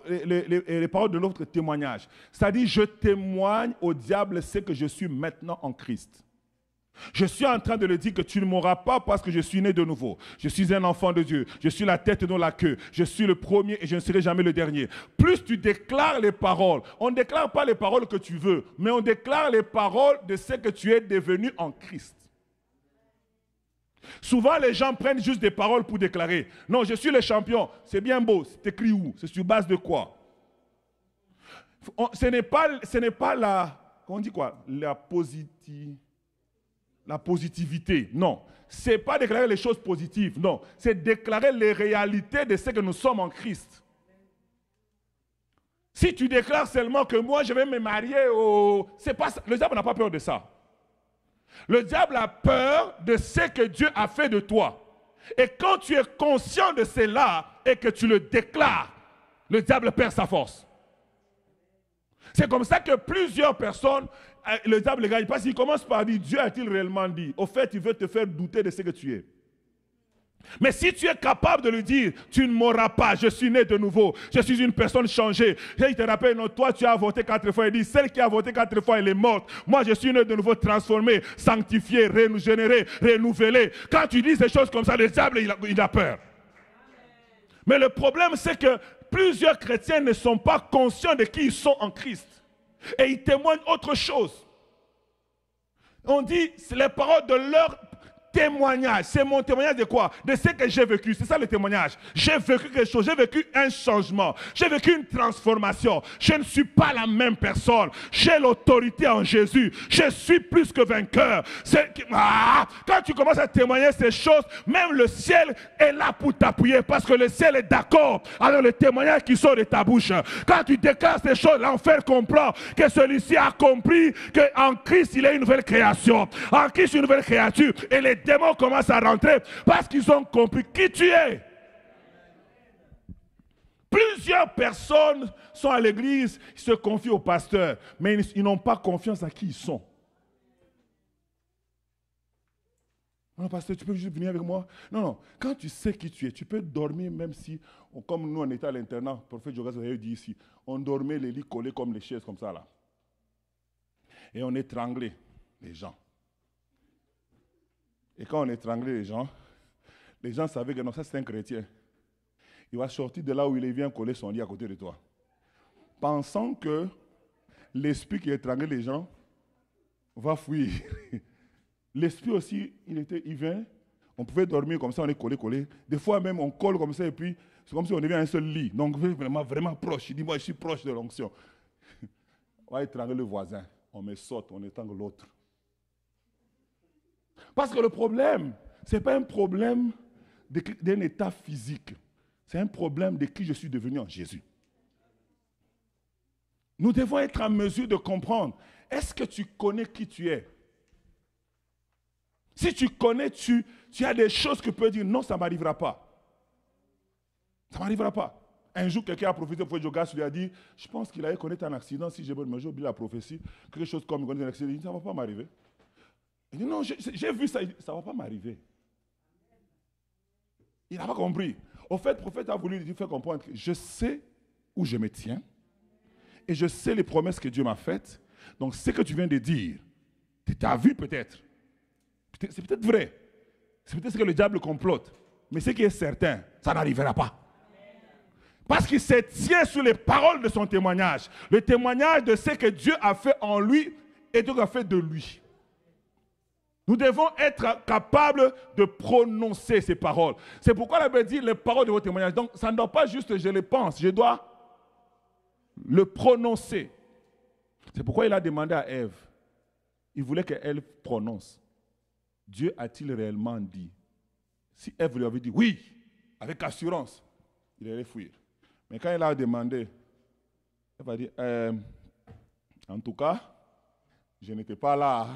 de notre témoignage. C'est-à-dire, je témoigne au diable ce que je suis maintenant en Christ. Je suis en train de le dire que tu ne mourras pas parce que je suis né de nouveau. Je suis un enfant de Dieu. Je suis la tête et non la queue. Je suis le premier et je ne serai jamais le dernier. Plus tu déclares les paroles, on ne déclare pas les paroles que tu veux, mais on déclare les paroles de ce que tu es devenu en Christ. Souvent, les gens prennent juste des paroles pour déclarer. Non, je suis le champion. C'est bien beau. C'est écrit où? C'est sur base de quoi? Ce n'est pas on dit quoi? La positivité. Non. Ce n'est pas déclarer les choses positives. Non. C'est déclarer les réalités de ce que nous sommes en Christ. Si tu déclares seulement que moi, je vais me marier c'est pas ça. Le diable n'a pas peur de ça. Le diable a peur de ce que Dieu a fait de toi. Et quand tu es conscient de cela et que tu le déclares, le diable perd sa force. C'est comme ça que plusieurs personnes, le diable les gagne. Parce qu'il commence par dire, Dieu a-t-il réellement dit? Au fait, il veut te faire douter de ce que tu es. Mais si tu es capable de lui dire, tu ne mourras pas, je suis né de nouveau, je suis une personne changée. Et il te rappelle, non, toi tu as voté 4 fois, il dit, celle qui a voté 4 fois, elle est morte. Moi je suis né de nouveau, transformé, sanctifié, régénéré, renouvelé. Quand tu dis ces choses comme ça, le diable il a peur. Mais le problème c'est que plusieurs chrétiens ne sont pas conscients de qui ils sont en Christ. Et ils témoignent autre chose. On dit, c'est les paroles de leur témoignage. C'est mon témoignage de quoi? De ce que j'ai vécu. C'est ça le témoignage. J'ai vécu quelque chose. J'ai vécu un changement. J'ai vécu une transformation. Je ne suis pas la même personne. J'ai l'autorité en Jésus. Je suis plus que vainqueur. Quand tu commences à témoigner ces choses, même le ciel est là pour t'appuyer parce que le ciel est d'accord avec le témoignage qui sort de ta bouche. Quand tu déclares ces choses, l'enfer comprend que celui-ci a compris qu'en Christ, il est une nouvelle création. En Christ, une nouvelle créature. Et les démons commencent à rentrer parce qu'ils ont compris qui tu es. Plusieurs personnes sont à l'église, ils se confient au pasteur, mais ils n'ont pas confiance à qui ils sont. Non, pasteur, tu peux juste venir avec moi? Non, non. Quand tu sais qui tu es, tu peux dormir même si, comme nous on était à l'internat, le prophète Jogas avait dit ici, on dormait les lits collés comme les chaises comme ça là. Et on étranglait les gens. Et quand on étranglait les gens savaient que non, ça c'est un chrétien. Il va sortir de là où il vient coller son lit à côté de toi. Pensant que l'esprit qui étranglait les gens va fuir. L'esprit aussi, il vient, on pouvait dormir comme ça, on est collé. Des fois même, on colle comme ça et puis c'est comme si on devient un seul lit. Donc vraiment proche. Il dit, moi je suis proche de l'onction. On va étrangler le voisin. On me saute, on étrangle l'autre. Parce que le problème, ce n'est pas un problème d'un état physique. C'est un problème de qui je suis devenu en Jésus. Nous devons être en mesure de comprendre. Est-ce que tu connais qui tu es? Si tu connais, tu as des choses que tu peux dire, non, ça ne m'arrivera pas. Ça ne m'arrivera pas. Un jour, quelqu'un a profité pour Jogas, lui a dit, je pense qu'il allait connaître un accident, si j'ai oublié la prophétie, quelque chose comme il connaît un accident, il dit, ça ne va pas m'arriver. Il dit, non, j'ai vu ça, ça ne va pas m'arriver. Il n'a pas compris. Au fait, le prophète a voulu lui faire comprendre que je sais où je me tiens et je sais les promesses que Dieu m'a faites. Donc, ce que tu viens de dire, tu as vu peut-être. C'est peut-être vrai. C'est peut-être ce que le diable complote. Mais ce qui est certain, ça n'arrivera pas. Parce qu'il se tient sur les paroles de son témoignage. Le témoignage de ce que Dieu a fait en lui et Dieu a fait de lui. Nous devons être capables de prononcer ces paroles. C'est pourquoi la Bible dit les paroles de vos témoignages. Donc, ça ne doit pas juste je les pense, je dois le prononcer. C'est pourquoi il a demandé à Ève. Il voulait qu'elle prononce. Dieu a-t-il réellement dit? Si Ève lui avait dit oui, avec assurance, il allait fuir. Mais quand il a demandé, elle va dire, en tout cas, je n'étais pas là.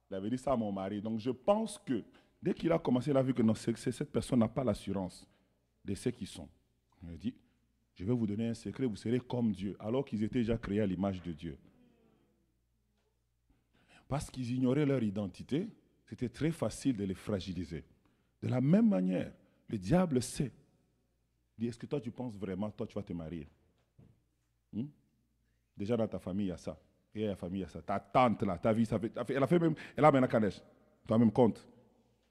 Il avait dit ça à mon mari. Donc je pense que dès qu'il a commencé, il a vu que non, cette personne n'a pas l'assurance de ce qu'ils sont. Il a dit, je vais vous donner un secret, vous serez comme Dieu, alors qu'ils étaient déjà créés à l'image de Dieu. Parce qu'ils ignoraient leur identité, c'était très facile de les fragiliser. De la même manière, le diable sait. Il dit, est-ce que toi tu penses vraiment, toi tu vas te marier? Déjà dans ta famille, il y a ça. Et la famille, il y a ça. Ta tante, là, ta vie, ça fait, elle a fait même, elle a maintenant Kanesh. Toi-même compte.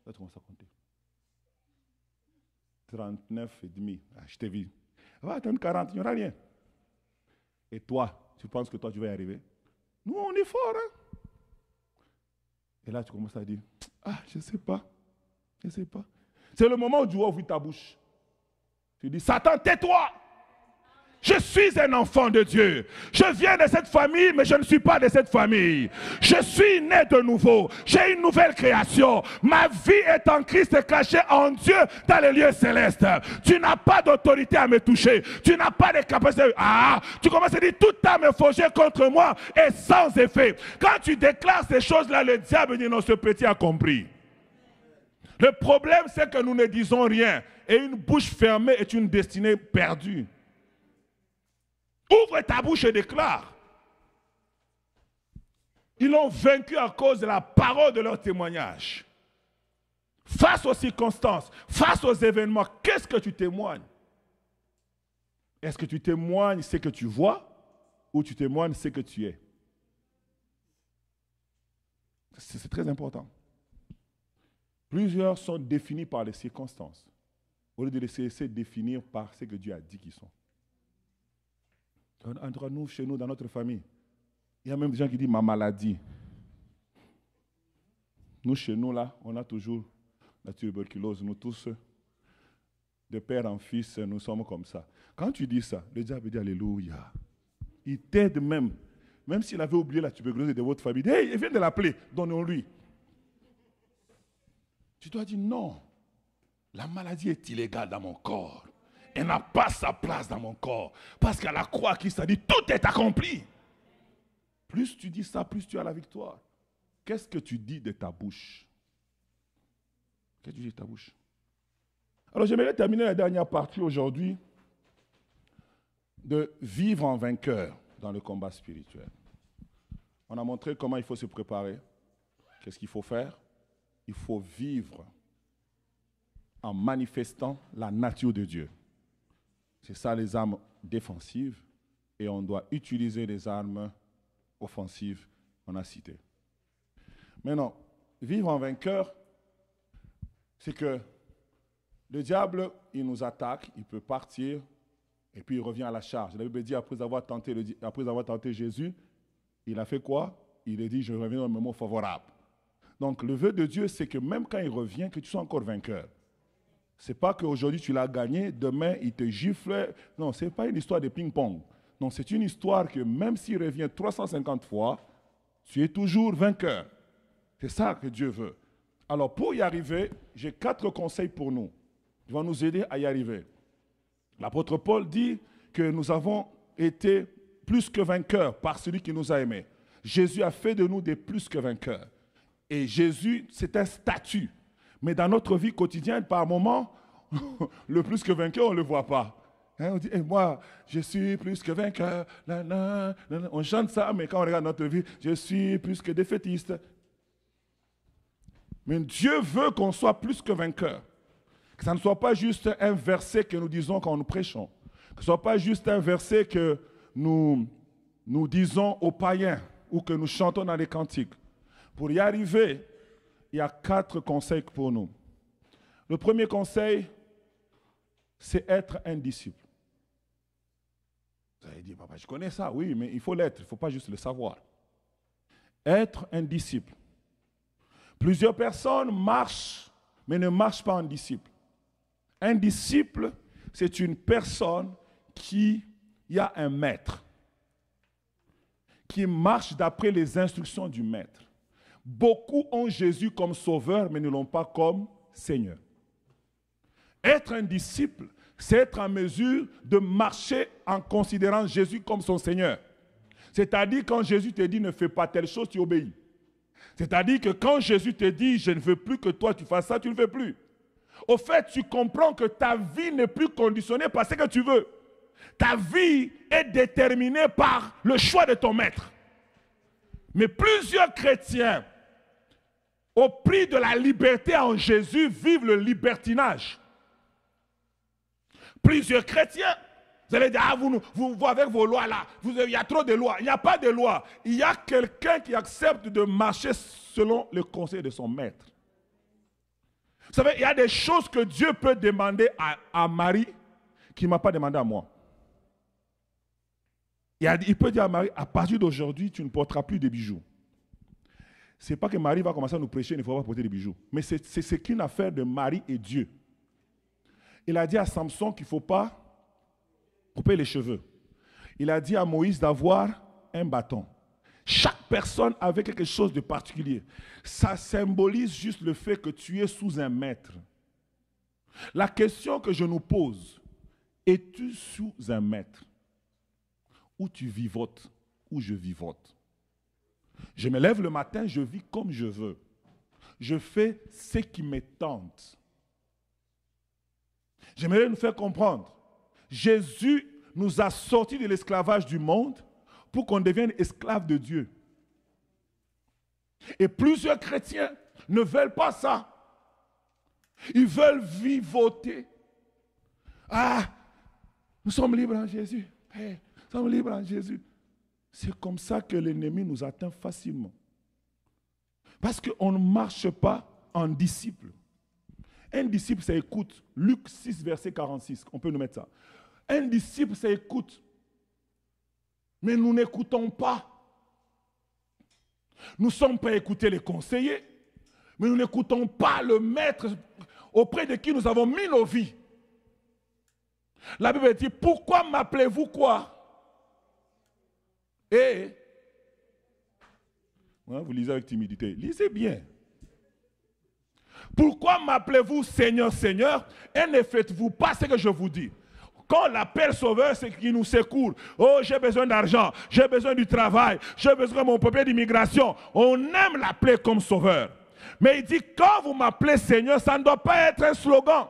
Là, tu commences à compter. 39,5. Ah, je t'ai vu. Va attendre 40, il n'y aura rien. Et toi, tu penses que toi, tu vas y arriver? Nous, on est forts, hein? Et là, tu commences à dire, ah, je ne sais pas. Je ne sais pas. C'est le moment où tu ouvres ta bouche. Tu dis, Satan, tais-toi! Je suis un enfant de Dieu. Je viens de cette famille, mais je ne suis pas de cette famille. Je suis né de nouveau. J'ai une nouvelle création. Ma vie est en Christ cachée en Dieu dans les lieux célestes. Tu n'as pas d'autorité à me toucher. Tu n'as pas de capacité. Tu commences à dire, toute âme forgée contre moi est sans effet. Quand tu déclares ces choses-là, le diable dit, non, ce petit a compris. Le problème, c'est que nous ne disons rien. Et une bouche fermée est une destinée perdue. Ouvre ta bouche et déclare. Ils l'ont vaincu à cause de la parole de leur témoignage. Face aux circonstances, face aux événements, qu'est-ce que tu témoignes? Est-ce que tu témoignes ce que tu vois ou tu témoignes ce que tu es? C'est très important. Plusieurs sont définis par les circonstances, au lieu de les laisser définir par ce que Dieu a dit qu'ils sont. Entre nous, chez nous, dans notre famille, il y a même des gens qui disent ma maladie. Nous, chez nous, là, on a toujours la tuberculose. Nous tous, de père en fils, nous sommes comme ça. Quand tu dis ça, le diable dit alléluia. Il t'aide même. Même s'il avait oublié la tuberculose de votre famille, hey, il vient de l'appeler, donnons-lui. Tu dois dire non. La maladie est illégale dans mon corps. Elle n'a pas sa place dans mon corps. Parce qu'à la croix, Christ a dit, tout est accompli. Plus tu dis ça, plus tu as la victoire. Qu'est-ce que tu dis de ta bouche? Qu'est-ce que tu dis de ta bouche? Alors j'aimerais terminer la dernière partie aujourd'hui de vivre en vainqueur dans le combat spirituel. On a montré comment il faut se préparer. Qu'est-ce qu'il faut faire? Il faut vivre en manifestant la nature de Dieu. C'est ça les armes défensives et on doit utiliser les armes offensives qu'on a citées. Maintenant, vivre en vainqueur, c'est que le diable, il nous attaque, il peut partir et puis il revient à la charge. La Bible dit, après avoir tenté Jésus, il a fait quoi? Il a dit, je reviens dans un moment favorable. Donc le vœu de Dieu, c'est que même quand il revient, que tu sois encore vainqueur. Ce n'est pas qu'aujourd'hui tu l'as gagné, demain il te gifle. Non, ce n'est pas une histoire de ping-pong. Non, c'est une histoire que même s'il revient 350 fois, tu es toujours vainqueur. C'est ça que Dieu veut. Alors pour y arriver, j'ai 4 conseils pour nous. Ils vont nous aider à y arriver. L'apôtre Paul dit que nous avons été plus que vainqueurs par celui qui nous a aimés. Jésus a fait de nous des plus que vainqueurs. Et Jésus, c'est un statut. Mais dans notre vie quotidienne, par moments, le plus que vainqueur, on ne le voit pas. Hein, on dit, hey, moi, je suis plus que vainqueur. On chante ça, mais quand on regarde notre vie, je suis plus que défaitiste. Mais Dieu veut qu'on soit plus que vainqueur. Que ça ne soit pas juste un verset que nous disons quand nous prêchons. Que ce ne soit pas juste un verset que nous disons aux païens ou que nous chantons dans les cantiques. Pour y arriver, il y a 4 conseils pour nous. Le premier conseil, c'est être un disciple. Vous allez dire, papa, je connais ça. Oui, mais il faut l'être, il ne faut pas juste le savoir. Être un disciple. Plusieurs personnes marchent, mais ne marchent pas en disciple. Un disciple, c'est une personne qui a un maître, qui marche d'après les instructions du maître. Beaucoup ont Jésus comme sauveur, mais ne l'ont pas comme Seigneur. Être un disciple, c'est être en mesure de marcher en considérant Jésus comme son Seigneur. C'est-à-dire quand Jésus te dit ne fais pas telle chose, tu obéis. C'est-à-dire que quand Jésus te dit je ne veux plus que toi tu fasses ça, tu ne le fais plus. Au fait, tu comprends que ta vie n'est plus conditionnée par ce que tu veux. Ta vie est déterminée par le choix de ton maître. Mais plusieurs chrétiens, au prix de la liberté en Jésus, vivent le libertinage. Plusieurs chrétiens, vous allez dire, vous avec vos lois là, il y a trop de lois. Il n'y a pas de loi. Il y a quelqu'un qui accepte de marcher selon le conseil de son maître. Vous savez, il y a des choses que Dieu peut demander à Marie qu'il ne m'a pas demandé à moi. Il peut dire à Marie, à partir d'aujourd'hui, tu ne porteras plus de bijoux. Ce n'est pas que Marie va commencer à nous prêcher, il ne faut pas porter des bijoux. Mais c'est qu'une affaire de Marie et Dieu. Il a dit à Samson qu'il ne faut pas couper les cheveux. il a dit à Moïse d'avoir un bâton. Chaque personne avait quelque chose de particulier. Ça symbolise juste le fait que tu es sous un maître. La question que je nous pose, es-tu sous un maître? Où tu vivotes, où je vivote. Je me lève le matin, je vis comme je veux. Je fais ce qui me tente. J'aimerais nous faire comprendre. Jésus nous a sortis de l'esclavage du monde pour qu'on devienne esclaves de Dieu. Et plusieurs chrétiens ne veulent pas ça. Ils veulent vivoter. Ah, nous sommes libres en Jésus. Hey, nous sommes libres en Jésus. C'est comme ça que l'ennemi nous atteint facilement. Parce qu'on ne marche pas en disciple. Un disciple, ça écoute. Luc 6, verset 46. On peut nous mettre ça. Un disciple, ça écoute. Mais nous n'écoutons pas. Nous ne sommes pas à écouter les conseillers, mais nous n'écoutons pas le maître auprès de qui nous avons mis nos vies. La Bible dit, pourquoi m'appelez-vous quoi? Et vous lisez avec timidité. Lisez bien. Pourquoi m'appelez-vous Seigneur, Seigneur, et ne faites-vous pas ce que je vous dis? Quand on l'appelle sauveur, c'est qu'il nous secourt. Oh, j'ai besoin d'argent, j'ai besoin du travail, j'ai besoin de mon papier d'immigration. On aime l'appeler comme sauveur. Mais il dit, quand vous m'appelez Seigneur, ça ne doit pas être un slogan.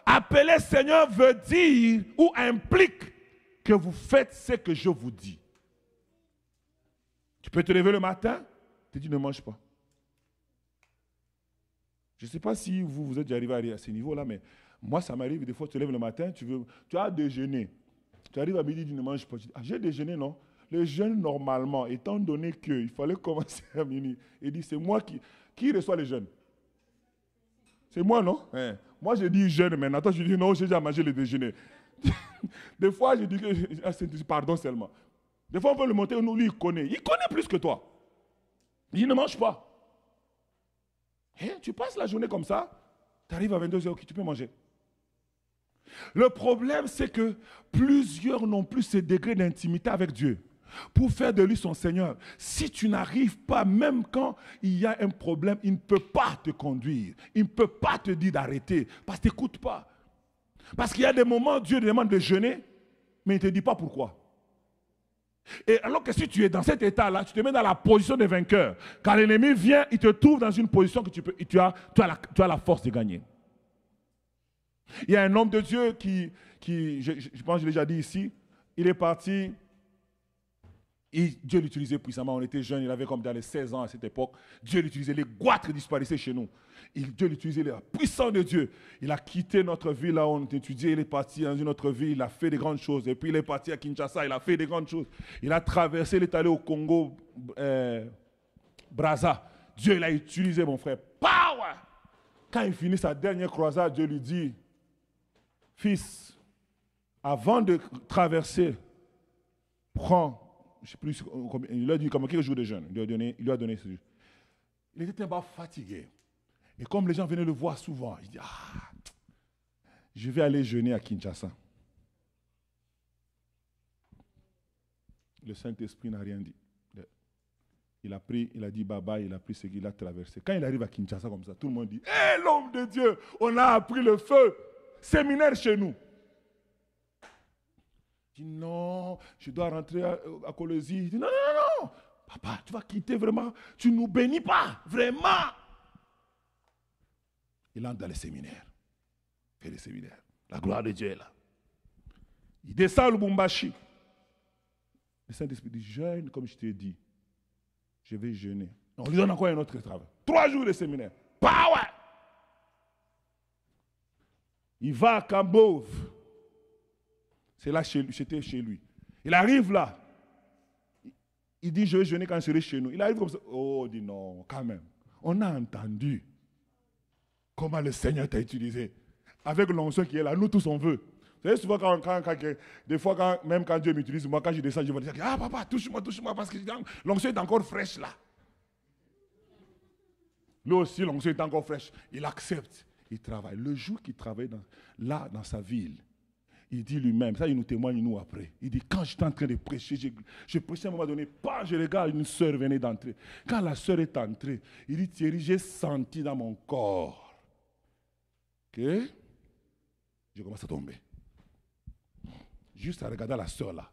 Appeler Seigneur veut dire ou implique que vous faites ce que je vous dis. Tu peux te lever le matin, tu dis ne mange pas. Je ne sais pas si vous êtes déjà arrivé à ce niveau-là, mais moi, ça m'arrive, des fois, tu te lèves le matin, tu as déjeuné. Tu arrives à midi, tu ne manges pas. Tu dis, ah, j'ai déjeuné, non? Le jeûne, normalement, étant donné qu'il fallait commencer à minuit, il dit, c'est moi qui reçoit les jeûnes. C'est moi, non? Moi, je dis jeûne maintenant. Toi, je dis, non, j'ai déjà mangé le déjeuner. Des fois, je dis que, pardon seulement. Des fois, on peut le monter, nous, lui, il connaît. Il connaît plus que toi. Il ne mange pas. Tu passes la journée comme ça, tu arrives à 22h, ok, tu peux manger. Le problème, c'est que plusieurs n'ont plus ce degré d'intimité avec Dieu pour faire de lui son Seigneur. Si tu n'arrives pas, même quand il y a un problème, il ne peut pas te conduire. Il ne peut pas te dire d'arrêter parce que tu n'écoutes pas. Parce qu'il y a des moments où Dieu te demande de jeûner, mais il ne te dit pas pourquoi. Et alors que si tu es dans cet état-là, tu te mets dans la position de vainqueur. Quand l'ennemi vient, il te trouve dans une position que tu as la force de gagner. Il y a un homme de Dieu qui je pense que je l'ai déjà dit ici, il est parti, Dieu l'utilisait puissamment, on était jeunes, il avait comme dans les 16 ans à cette époque, Dieu l'utilisait, les goitres disparaissaient chez nous. Dieu l'utilisait, la puissance de Dieu. Il a quitté notre ville là où on étudiait, il est parti dans une autre ville, il a fait des grandes choses. Et puis il est parti à Kinshasa, il a fait des grandes choses. Il a traversé, il est allé au Congo, Brazza. Dieu l'a utilisé, mon frère. Power! Quand il finit sa dernière croisade, Dieu lui dit, fils, avant de traverser, prends, je ne sais plus, il lui a dit comme quelques jours de jeûne. Il lui a donné ce jour. Il était tellement fatigué. Et comme les gens venaient le voir souvent, il dit, je vais aller jeûner à Kinshasa. Le Saint-Esprit n'a rien dit. Il a pris, il a dit bye, il a pris ce qu'il a traversé. Quand il arrive à Kinshasa comme ça, tout le monde dit, hé, l'homme de Dieu, on a appris le feu. Séminaire chez nous. Il dit non, je dois rentrer à Colosie. Il dit non, non, non, papa, tu vas quitter vraiment, tu ne nous bénis pas, vraiment. Il entre dans les séminaires. Il fait les séminaires. La gloire de Dieu est là. Il descend au Lubumbashi. Le Saint-Esprit dit, jeûne comme je t'ai dit. Je vais jeûner. On lui donne encore un autre travail. 3 jours de séminaire. Power! Il va à Kambove. C'est là, j'étais chez lui. Il arrive là. Il dit, je vais jeûner quand je serai chez nous. Il arrive comme ça. Oh, il dit non, quand même. On a entendu comment le Seigneur t'a utilisé. Avec l'onction qui est là, nous tous on veut. Vous savez, souvent, des fois, même quand Dieu m'utilise, moi, quand je descends, je vais dire, ah papa, touche-moi, parce que l'onction est encore fraîche là. Lui aussi, l'onction est encore fraîche. Il accepte, il travaille. Le jour qu'il travaille dans sa ville, Il dit lui-même, ça il nous témoigne nous après. Il dit, quand j'étais en train de prêcher, je prêchais à un moment donné, je regarde, une sœur venait d'entrer. Quand la sœur est entrée, il dit, Thierry, j'ai senti dans mon corps que je commence à tomber. Juste à regarder la sœur là.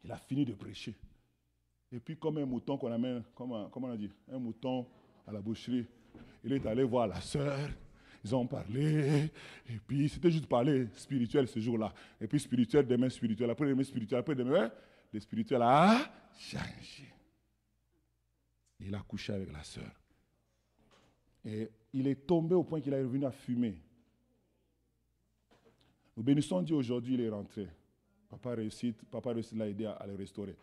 Il a fini de prêcher. Et puis comme un mouton qu'on amène, comment on a dit, un mouton à la boucherie, il est allé voir la sœur. Ils ont parlé, et puis c'était juste parler spirituel ce jour-là. Et puis spirituel, demain spirituel, après demain spirituel, après demain, le spirituel a changé. Il a couché avec la sœur. Et il est tombé au point qu'il est revenu à fumer. Nous bénissons Dieu aujourd'hui, il est rentré. Papa réussit l'a aidé à le restaurer.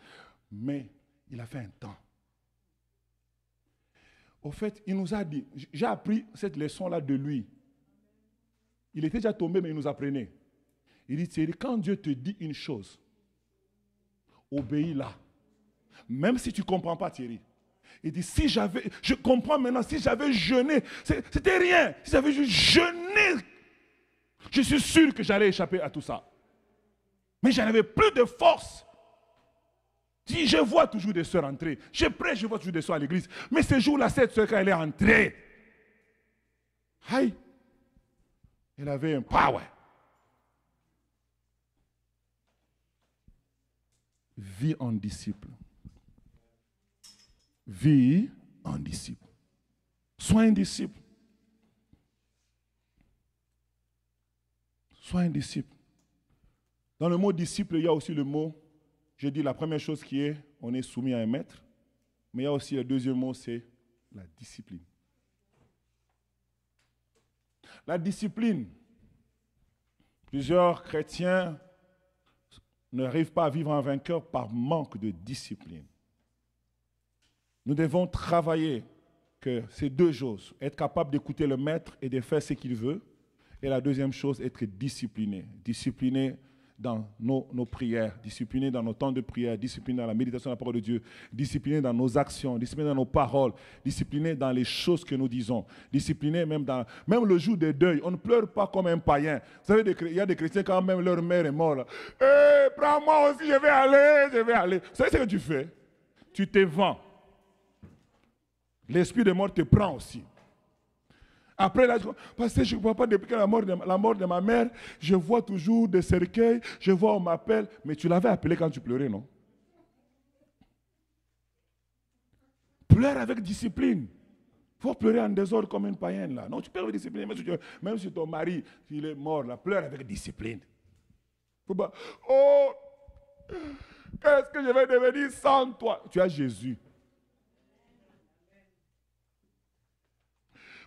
Mais il a fait un temps. Au fait, il nous a dit, j'ai appris cette leçon-là de lui. Il était déjà tombé, mais il nous apprenait. Il dit, Thierry, quand Dieu te dit une chose, obéis-la. Même si tu ne comprends pas, Thierry. Il dit, je comprends maintenant, si j'avais jeûné, c'était rien. Si j'avais juste jeûné, je suis sûr que j'allais échapper à tout ça. Mais je n'avais plus de force. Si je vois toujours des sœurs entrer, je prêche, je vois toujours des sœurs à l'église. Mais ce jour-là, cette sœur, quand elle est entrée, elle avait un power. Vis en disciple. Vis en disciple. Sois un disciple. Sois un disciple. Dans le mot disciple, il y a aussi le mot, je dis la première chose qui est, on est soumis à un maître, mais il y a aussi le deuxième mot, c'est la discipline. La discipline, plusieurs chrétiens n'arrivent pas à vivre en vainqueur par manque de discipline. Nous devons travailler que ces deux choses, être capable d'écouter le maître et de faire ce qu'il veut, et la deuxième chose, être discipliné. Discipliné dans nos prières, discipliné dans nos temps de prière, discipliné dans la méditation de la parole de Dieu, discipliné dans nos actions, discipliné dans nos paroles, discipliné dans les choses que nous disons, discipliné même le jour des deuils. On ne pleure pas comme un païen. Vous savez, il y a des chrétiens quand même leur mère est morte. Hey, prends-moi aussi, je vais aller. Vous savez ce que tu fais? Tu te vends. L'esprit de mort te prend aussi. Après, là, parce que je ne vois pas depuis la mort de ma mère, je vois toujours des cercueils, je vois, on m'appelle. Mais tu l'avais appelé quand tu pleurais, non? Pleure avec discipline. Il faut pleurer en désordre comme une païenne, là. Non, tu pleures avec discipline. Même si ton mari, il est mort, là, pleure avec discipline. Faut pas, oh, qu'est-ce que je vais devenir sans toi? Tu as Jésus.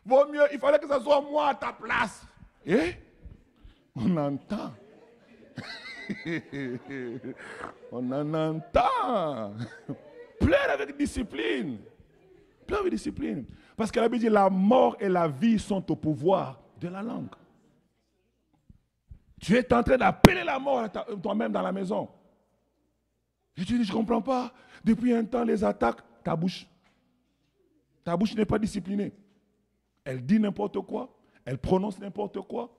Vaut mieux, il fallait que ce soit moi à ta place. Eh? On entend. On en entend. Pleure avec discipline. Pleure avec discipline. Parce que la Bible dit, la mort et la vie sont au pouvoir de la langue. Tu es en train d'appeler la mort toi-même dans la maison. Je te dis, je ne comprends pas. Depuis un temps, les attaques, ta bouche n'est pas disciplinée. Elle dit n'importe quoi. Elle prononce n'importe quoi.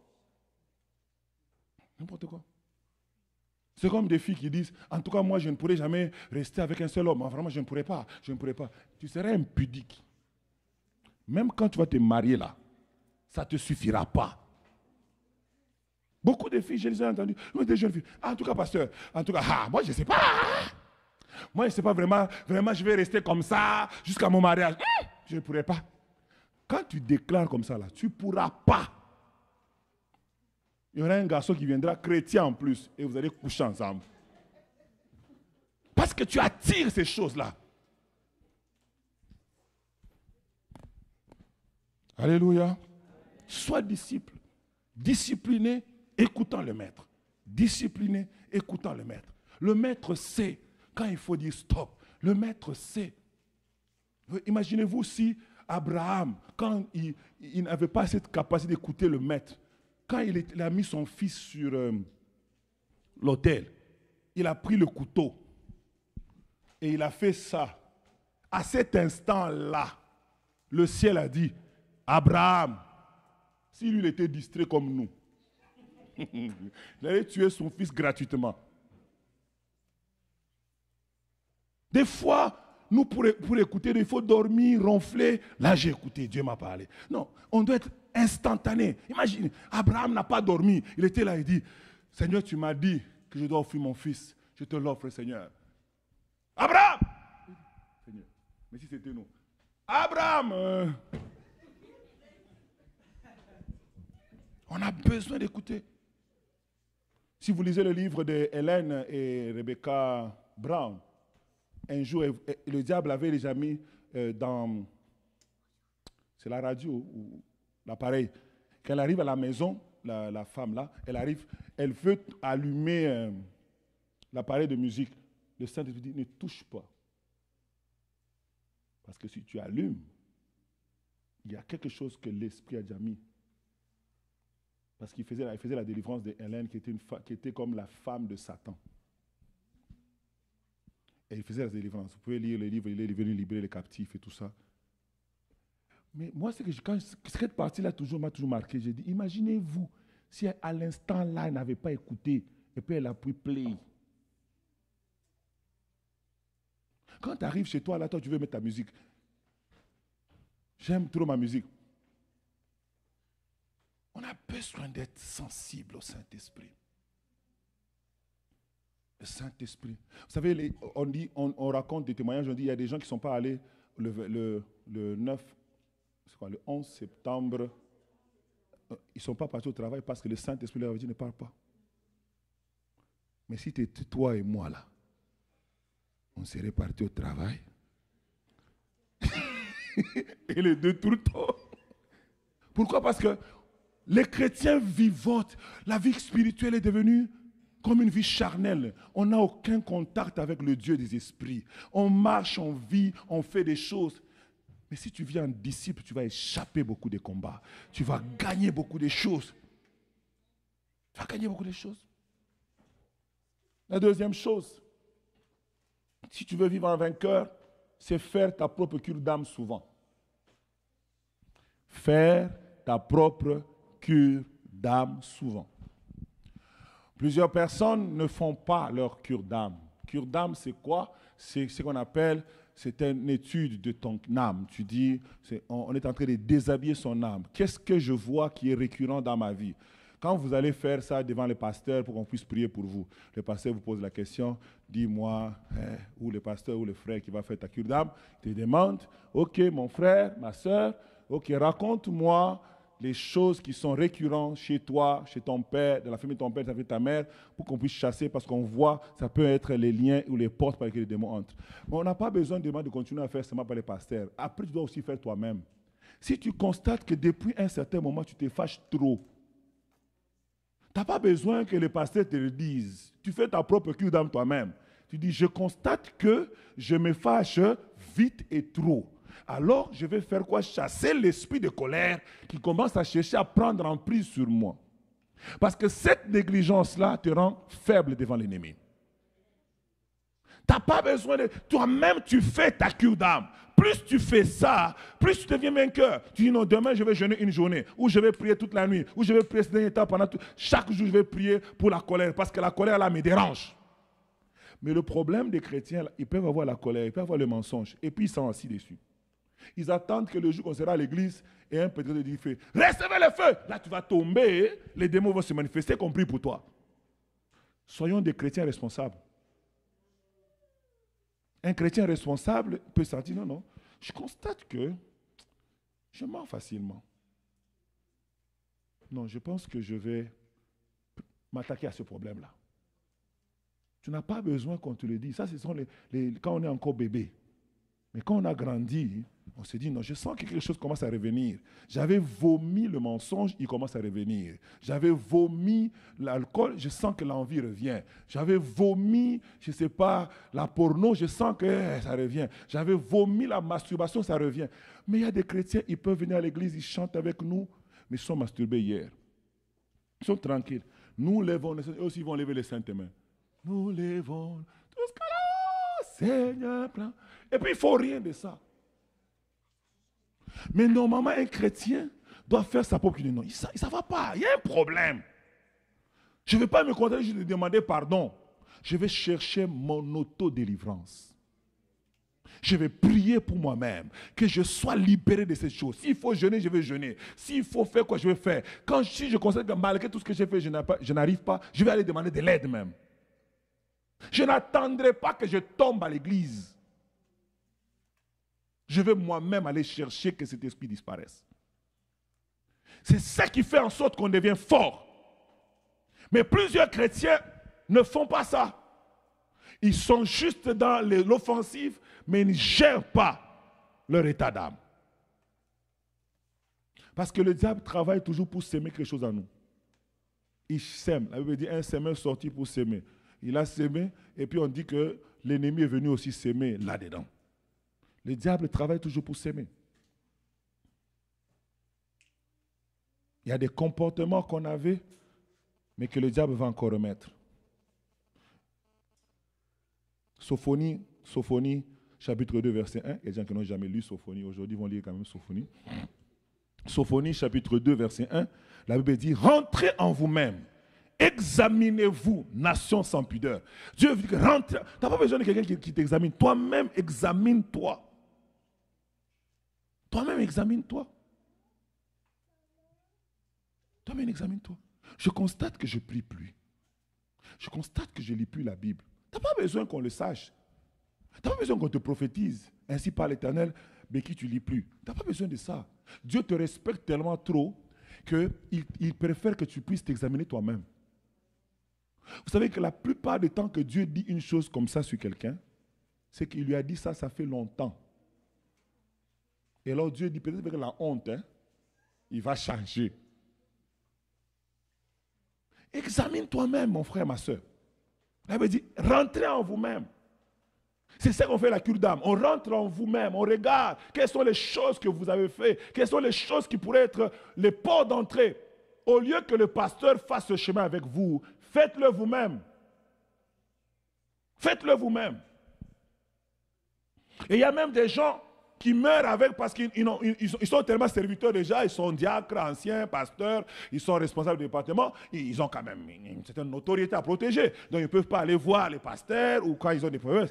N'importe quoi. C'est comme des filles qui disent, en tout cas, moi, je ne pourrais jamais rester avec un seul homme. Vraiment, je ne pourrais pas. Je ne pourrais pas. Tu serais impudique. Même quand tu vas te marier là, ça ne te suffira pas. Beaucoup de filles, je les ai entendues, des jeunes filles. En tout cas, pasteur, moi, je ne sais pas. Moi, je ne sais pas vraiment, je vais rester comme ça jusqu'à mon mariage. Je ne pourrais pas. Quand tu déclares comme ça, là, tu ne pourras pas. Il y aura un garçon qui viendra chrétien en plus et vous allez coucher ensemble. Parce que tu attires ces choses-là. Alléluia. Sois disciple. Discipliné, écoutant le maître. Discipliné, écoutant le maître. Le maître sait quand il faut dire stop. Le maître sait. Imaginez-vous si Abraham, quand il n'avait pas cette capacité d'écouter le maître, quand il a mis son fils sur l'autel, il a pris le couteau et il a fait ça. À cet instant-là, le ciel a dit, Abraham, si lui il était distrait comme nous, Il allait tuer son fils gratuitement. Des fois, nous, pour écouter, il faut dormir, ronfler. Là, j'ai écouté, Dieu m'a parlé. Non, on doit être instantané. Imagine, Abraham n'a pas dormi. Il était là, il dit, Seigneur, tu m'as dit que je dois offrir mon fils. Je te l'offre, Seigneur. Abraham! Seigneur, mais si c'était nous. Abraham! On a besoin d'écouter. Si vous lisez le livre de Hélène et Rebecca Brown, un jour, le diable avait déjà mis dans... C'est la radio ou l'appareil. Quand elle arrive à la maison, la femme là, elle veut allumer l'appareil de musique. Le Saint-Esprit dit, ne touche pas. Parce que si tu allumes, il y a quelque chose que l'Esprit a déjà mis. Parce qu'il faisait la délivrance de Hélène, qui était comme la femme de Satan. Et il faisait la délivrance. Vous pouvez lire le livre, il est venu libérer les captifs et tout ça. Mais moi, cette partie-là m'a toujours marqué. J'ai dit, imaginez-vous, si à l'instant là, elle n'avait pas écouté, et puis elle a pris play. Quand tu arrives chez toi, là, toi, tu veux mettre ta musique. J'aime trop ma musique. On a besoin d'être sensible au Saint-Esprit. Le Saint-Esprit. Vous savez, on raconte des témoignages, on dit, il y a des gens qui ne sont pas allés le 9, c'est quoi, le 11 septembre. Ils ne sont pas partis au travail parce que le Saint-Esprit leur a dit, ne parle pas. Mais si tu étais toi et moi là, on serait partis au travail. Et les deux tout le temps. Pourquoi? Parce que les chrétiens vivotent. La vie spirituelle est devenue comme une vie charnelle. On n'a aucun contact avec le Dieu des esprits. On marche, on vit, on fait des choses. Mais si tu viens en disciple, tu vas échapper beaucoup de combats. Tu vas gagner beaucoup de choses. Tu vas gagner beaucoup de choses. La deuxième chose, si tu veux vivre en vainqueur, c'est faire ta propre cure d'âme souvent. Faire ta propre cure d'âme souvent. Plusieurs personnes ne font pas leur cure d'âme. Cure d'âme, c'est quoi? C'est ce qu'on appelle, c'est une étude de ton âme. Tu dis, on est en train de déshabiller son âme. Qu'est-ce que je vois qui est récurrent dans ma vie? Quand vous allez faire ça devant le pasteur pour qu'on puisse prier pour vous, le pasteur vous pose la question, dis-moi, ou le pasteur ou le frère qui va faire ta cure d'âme, te demande, ok, mon frère, ma soeur, ok, raconte-moi les choses qui sont récurrentes chez toi, chez ton père, dans la famille de ton père, dans la famille de ta mère, pour qu'on puisse chasser, parce qu'on voit, ça peut être les liens ou les portes par lesquelles les démons entrent. Mais on n'a pas besoin de continuer à faire seulement par les pasteurs. Après, tu dois aussi faire toi-même. Si tu constates que depuis un certain moment, tu te fâches trop, tu n'as pas besoin que les pasteurs te le disent. Tu fais ta propre cure d'âme toi-même. Tu dis, je constate que je me fâche vite et trop. Alors, je vais faire quoi? Chasser l'esprit de colère qui commence à chercher à prendre emprise sur moi. Parce que cette négligence-là te rend faible devant l'ennemi. Tu n'as pas besoin de... Toi-même, tu fais ta cure d'âme. Plus tu fais ça, plus tu deviens vainqueur. Tu dis non, demain je vais jeûner une journée, ou je vais prier toute la nuit, ou je vais prier ce dernier temps pendant tout. Chaque jour je vais prier pour la colère, parce que la colère là me dérange. Mais le problème des chrétiens, ils peuvent avoir la colère, ils peuvent avoir le mensonge, et puis ils sont assis dessus. Ils attendent que le jour qu'on sera à l'église, et un petit dit feu, recevez le feu. Là tu vas tomber, les démons vont se manifester, compris pour toi. Soyons des chrétiens responsables. Un chrétien responsable peut se dire, non, je constate que je mens facilement. Non, je pense que je vais m'attaquer à ce problème-là. Tu n'as pas besoin qu'on te le dise. Ça, ce sont quand on est encore bébé. Mais quand on a grandi, on se dit, non, je sens que quelque chose commence à revenir. J'avais vomi le mensonge, il commence à revenir. J'avais vomi l'alcool, je sens que l'envie revient. J'avais vomi, je ne sais pas, la porno, je sens que ça revient. J'avais vomi la masturbation, ça revient. Mais il y a des chrétiens, ils peuvent venir à l'église, ils chantent avec nous, mais ils sont masturbés hier. Ils sont tranquilles. Nous levons, eux aussi ils vont lever les saintes mains. Nous levons tout ce que Seigneur prend. Et puis il ne faut rien de ça. Mais normalement, un chrétien doit faire sa propre union. Non, ça ne va pas, il y a un problème. Je ne vais pas me contenter juste de demander pardon. Je vais chercher mon auto-délivrance. Je vais prier pour moi-même, que je sois libéré de cette chose. S'il faut jeûner, je vais jeûner. S'il faut faire quoi, je vais faire. Si je constate que malgré tout ce que j'ai fait, je n'arrive pas, je vais aller demander de l'aide même. Je n'attendrai pas que je tombe à l'église. Je vais moi-même aller chercher que cet esprit disparaisse. C'est ça qui fait en sorte qu'on devient fort. Mais plusieurs chrétiens ne font pas ça. Ils sont juste dans l'offensive, mais ils ne gèrent pas leur état d'âme. Parce que le diable travaille toujours pour s'aimer quelque chose en nous. Il sème. La Bible dit un semeur sorti pour s'aimer. Il a sémé, et puis on dit que l'ennemi est venu aussi s'aimer là-dedans. Le diable travaille toujours pour s'aimer. Il y a des comportements qu'on avait, mais que le diable va encore remettre. Sophonie, chapitre 2, verset 1. Il y a des gens qui n'ont jamais lu Sophonie. Aujourd'hui, ils vont lire quand même Sophonie. Sophonie, chapitre 2, verset 1. La Bible dit, rentrez en vous-même. Examinez-vous, nation sans pudeur. Dieu veut dire, rentre. Tu n'as pas besoin de quelqu'un qui t'examine. Toi-même, examine-toi. Toi-même, examine-toi. Toi-même, examine-toi. Je constate que je ne prie plus. Je constate que je ne lis plus la Bible. Tu n'as pas besoin qu'on le sache. Tu n'as pas besoin qu'on te prophétise. Ainsi par l'Éternel, mais qui tu ne lis plus. Tu n'as pas besoin de ça. Dieu te respecte tellement trop qu'il préfère que tu puisses t'examiner toi-même. Vous savez que la plupart du temps que Dieu dit une chose comme ça sur quelqu'un, c'est qu'il lui a dit ça, ça fait longtemps. Et alors Dieu dit peut-être que la honte, il va changer. Examine toi-même, mon frère, ma soeur. La Bible dit, rentrez en vous-même. C'est ça qu'on fait la cure d'âme. On rentre en vous-même, on regarde quelles sont les choses que vous avez faites, quelles sont les choses qui pourraient être les ports d'entrée. Au lieu que le pasteur fasse ce chemin avec vous, faites-le vous-même. Faites-le vous-même. Et il y a même des gens qui meurent avec parce qu'ils sont tellement serviteurs déjà, ils sont diacres, anciens, pasteurs, ils sont responsables du département, ils ont quand même une certaine autorité à protéger. Donc ils ne peuvent pas aller voir les pasteurs ou quand ils ont des problèmes.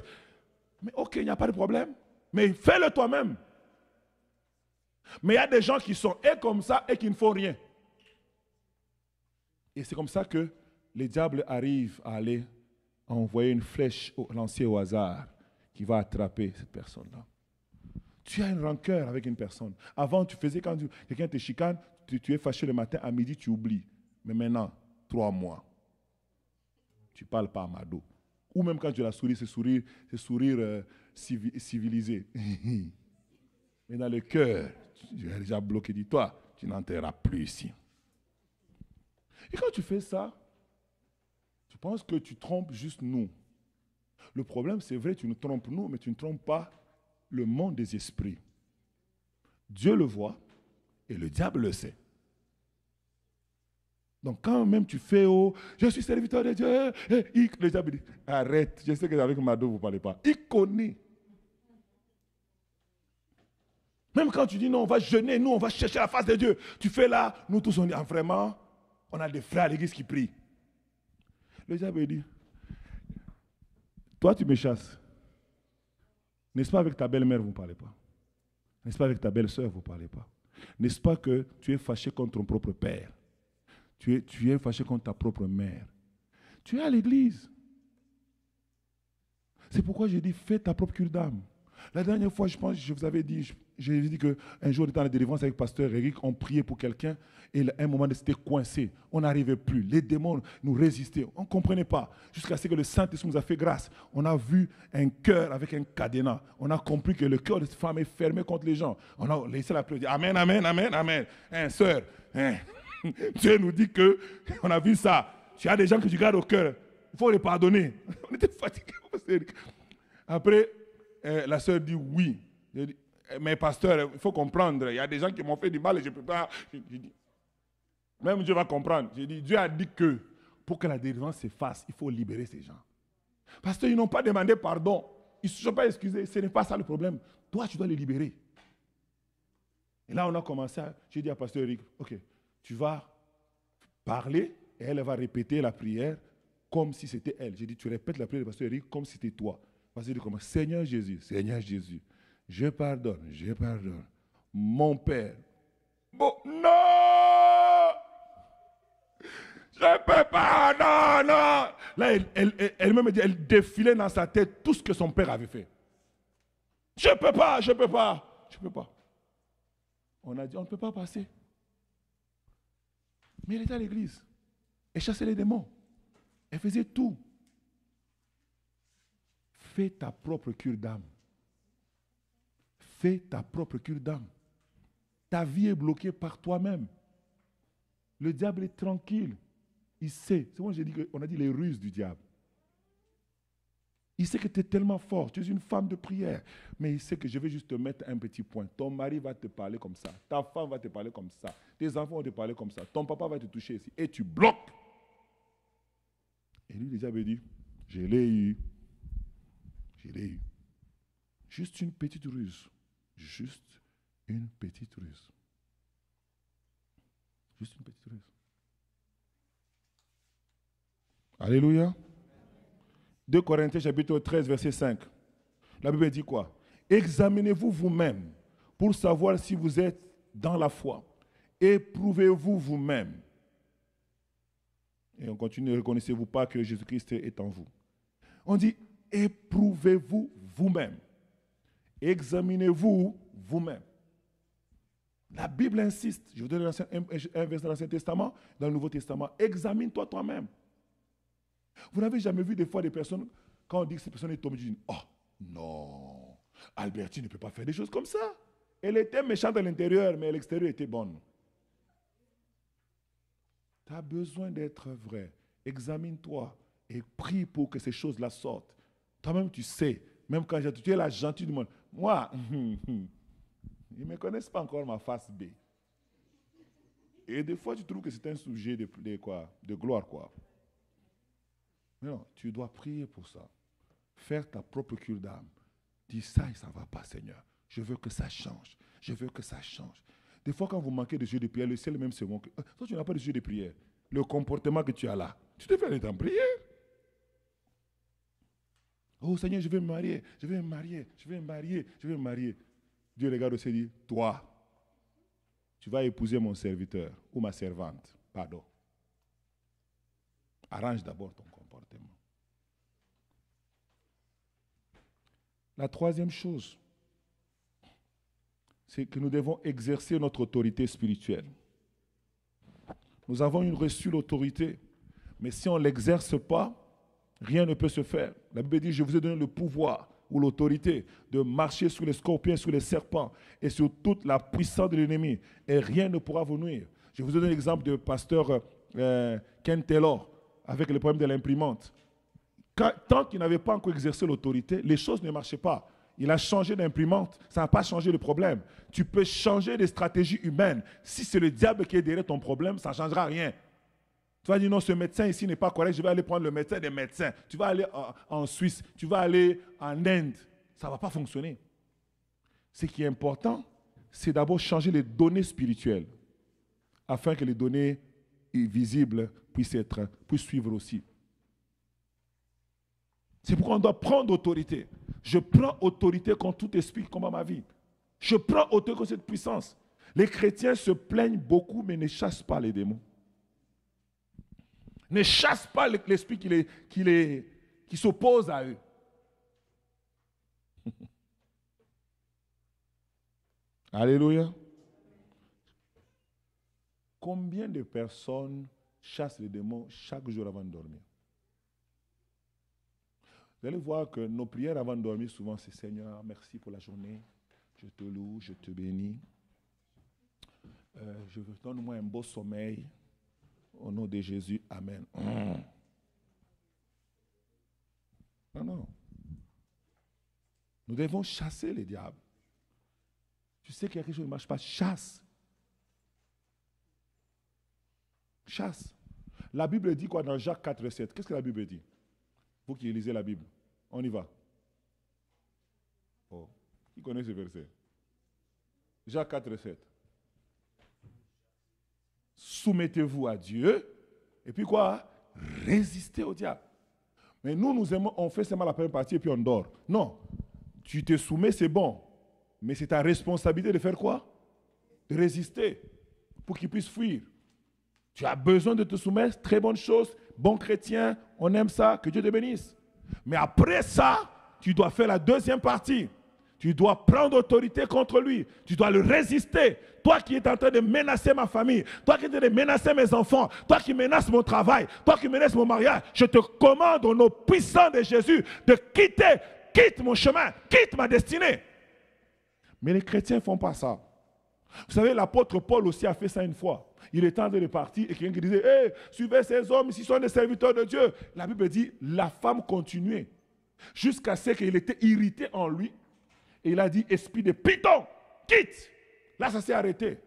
Mais ok, il n'y a pas de problème. Mais fais-le toi-même. Mais il y a des gens qui sont comme ça et qui ne font rien. Et c'est comme ça que les diables arrivent à aller envoyer une flèche lancée au hasard qui va attraper cette personne-là. Tu as une rancœur avec une personne. Avant, tu faisais quand quelqu'un te chicane, tu es fâché le matin, à midi, tu oublies. Mais maintenant, 3 mois, tu ne parles pas à Mado. Ou même quand tu la souris, c'est sourire civilisé. Mais dans le cœur, tu es déjà bloqué. Dis-toi, tu n'entreras plus ici. Et quand tu fais ça, tu penses que tu trompes juste nous. Le problème, c'est vrai, tu nous trompes nous, mais tu ne trompes pas le monde des esprits. Dieu le voit et le diable le sait. Donc quand même tu fais je suis serviteur de Dieu, le diable dit arrête, je sais qu'avec Mado vous ne parlez pas. Il connaît. Même quand tu dis non, on va jeûner, nous on va chercher la face de Dieu. Tu fais là, nous tous on dit vraiment, on a des frères à l'église qui prient. Le diable dit, toi tu me chasses. N'est-ce pas avec ta belle-mère vous ne parlez pas? N'est-ce pas avec ta belle-sœur vous ne parlez pas? N'est-ce pas que tu es fâché contre ton propre père? Tu es fâché contre ta propre mère. Tu es à l'église. C'est pourquoi j'ai dit, fais ta propre cure d'âme. La dernière fois, je pense, je vous avais dit, j'ai dit qu'un jour, on était dans la délivrance avec le pasteur Eric, on priait pour quelqu'un, et à un moment, c'était coincé. On n'arrivait plus. Les démons nous résistaient. On ne comprenait pas. Jusqu'à ce que le Saint-Esprit nous a fait grâce. On a vu un cœur avec un cadenas. On a compris que le cœur de cette femme est fermé contre les gens. On a laissé la prière. Amen, amen, amen, amen. Sœur, Dieu nous dit qu'on a vu ça. Tu as des gens que tu gardes au cœur. Il faut les pardonner. On était fatigués. Après, la sœur dit oui. Je dis, mais pasteur, il faut comprendre. Il y a des gens qui m'ont fait du mal et je ne peux pas. Je dis, même Dieu va comprendre. J'ai dit, Dieu a dit que pour que la délivrance se fasse, il faut libérer ces gens. Parce qu'ils n'ont pas demandé pardon. Ils ne se sont pas excusés. Ce n'est pas ça le problème. Toi, tu dois les libérer. Et là, on a commencé. J'ai dit à pasteur Eric, ok, tu vas parler Et elle va répéter la prière comme si c'était elle. J'ai dit, tu répètes la prière de pasteur Eric comme si c'était toi. Parce que comme Seigneur Jésus, je pardonne. Mon Père. Bon, non! Je ne peux pas, non! Là, elle-même dit, elle défilait dans sa tête tout ce que son père avait fait. Je ne peux pas. On a dit, on ne peut pas passer. Mais elle était à l'église. Elle chassait les démons. Elle faisait tout. Fais ta propre cure d'âme. Ta vie est bloquée par toi-même. Le diable est tranquille. Il sait. C'est moi j'ai dit qu'on a dit les ruses du diable. Il sait que tu es tellement fort. Tu es une femme de prière. Mais il sait que je vais juste te mettre un petit point. Ton mari va te parler comme ça. Ta femme va te parler comme ça. Tes enfants vont te parler comme ça. Ton papa va te toucher ici. Et tu bloques. Et lui, le diable dit, je l'ai eu. Juste une petite ruse. Alléluia. 2 Corinthiens chapitre 13, verset 5. La Bible dit quoi? Examinez-vous vous-même pour savoir si vous êtes dans la foi. Éprouvez-vous vous-même. Et on continue, ne reconnaissez-vous pas que Jésus-Christ est en vous? On dit, éprouvez-vous vous-même. Examinez-vous vous-même. La Bible insiste. Je vous donne un verset dans l'Ancien Testament, dans le Nouveau Testament. Examine-toi toi-même. Vous n'avez jamais vu des fois des personnes, quand on dit que cette personne est tombée, ils disent, oh non, Albertine ne peut pas faire des choses comme ça. Elle était méchante à l'intérieur, mais à l'extérieur était bonne. Tu as besoin d'être vrai. Examine-toi et prie pour que ces choses-là sortent. Toi-même, tu sais, même quand tu es la gentille du monde. Moi, ils ne me connaissent pas encore ma face B. Et des fois, tu trouves que c'est un sujet de gloire, quoi. Mais non, tu dois prier pour ça. Faire ta propre cure d'âme. Dis ça et ça ne va pas, Seigneur. Je veux que ça change. Des fois, quand vous manquez de jeu de prière, c'est le même second. Toi, tu n'as pas de jeu de prière. Le comportement que tu as là, tu devrais être en prière. Oh Seigneur, je vais me marier. Dieu regarde aussi et dit, toi, tu vas épouser mon serviteur ou ma servante. Pardon. Arrange d'abord ton comportement. La troisième chose, c'est que nous devons exercer notre autorité spirituelle. Nous avons reçu l'autorité, mais si on ne l'exerce pas, rien ne peut se faire. La Bible dit, je vous ai donné le pouvoir ou l'autorité de marcher sur les scorpions, sur les serpents et sur toute la puissance de l'ennemi. Et rien ne pourra vous nuire. Je vous ai donné l'exemple du pasteur Ken Taylor avec le problème de l'imprimante. Tant qu'il n'avait pas encore exercé l'autorité, les choses ne marchaient pas. Il a changé d'imprimante, ça n'a pas changé le problème. Tu peux changer des stratégies humaines. Si c'est le diable qui est derrière ton problème, ça ne changera rien. Tu vas dire non, ce médecin ici n'est pas correct, je vais aller prendre le médecin des médecins. Tu vas aller en Suisse, tu vas aller en Inde. Ça ne va pas fonctionner. Ce qui est important, c'est d'abord changer les données spirituelles afin que les données visibles puissent suivre aussi. C'est pourquoi on doit prendre autorité. Je prends autorité contre tout esprit qui combat ma vie. Je prends autorité contre cette puissance. Les chrétiens se plaignent beaucoup, mais ne chassent pas les démons. Ne chassent pas l'esprit qui s'oppose à eux. Alléluia. Combien de personnes chassent les démons chaque jour avant de dormir? Vous allez voir que nos prières avant de dormir, souvent, c'est Seigneur, merci pour la journée. Je te loue, je te bénis. Donne-moi un beau sommeil. Au nom de Jésus, Amen. Non. Nous devons chasser les diables. Tu sais qu'il y a quelque chose qui ne marche pas. Chasse. La Bible dit quoi dans Jacques 4, 7? Qu'est-ce que la Bible dit? Vous qui lisez la Bible, on y va. Oh, qui connaît ce verset? Jacques 4, 7. Soumettez-vous à Dieu Et puis quoi? Résister au diable. Mais nous aimons, on fait seulement la première partie et puis on dort. Non. Tu te soumets, c'est bon. Mais c'est ta responsabilité de faire quoi? De résister pour qu'il puisse fuir. Tu as besoin de te soumettre, très bonne chose, bon chrétien, on aime ça, que Dieu te bénisse. Mais après ça, tu dois faire la deuxième partie. Tu dois prendre autorité contre lui. Tu dois le résister. Toi qui es en train de menacer ma famille, toi qui es en train de menacer mes enfants, toi qui menaces mon travail, toi qui menaces mon mariage, je te commande au nom puissant de Jésus de quitte mon chemin, quitte ma destinée. Mais les chrétiens ne font pas ça. Vous savez, l'apôtre Paul aussi a fait ça une fois. Il est temps de partir et quelqu'un qui disait, hey, suivez ces hommes, s'ils sont des serviteurs de Dieu. La Bible dit, la femme continuait jusqu'à ce qu'il était irrité en lui. Et il a dit, esprit de Python, quitte. Là, ça s'est arrêté.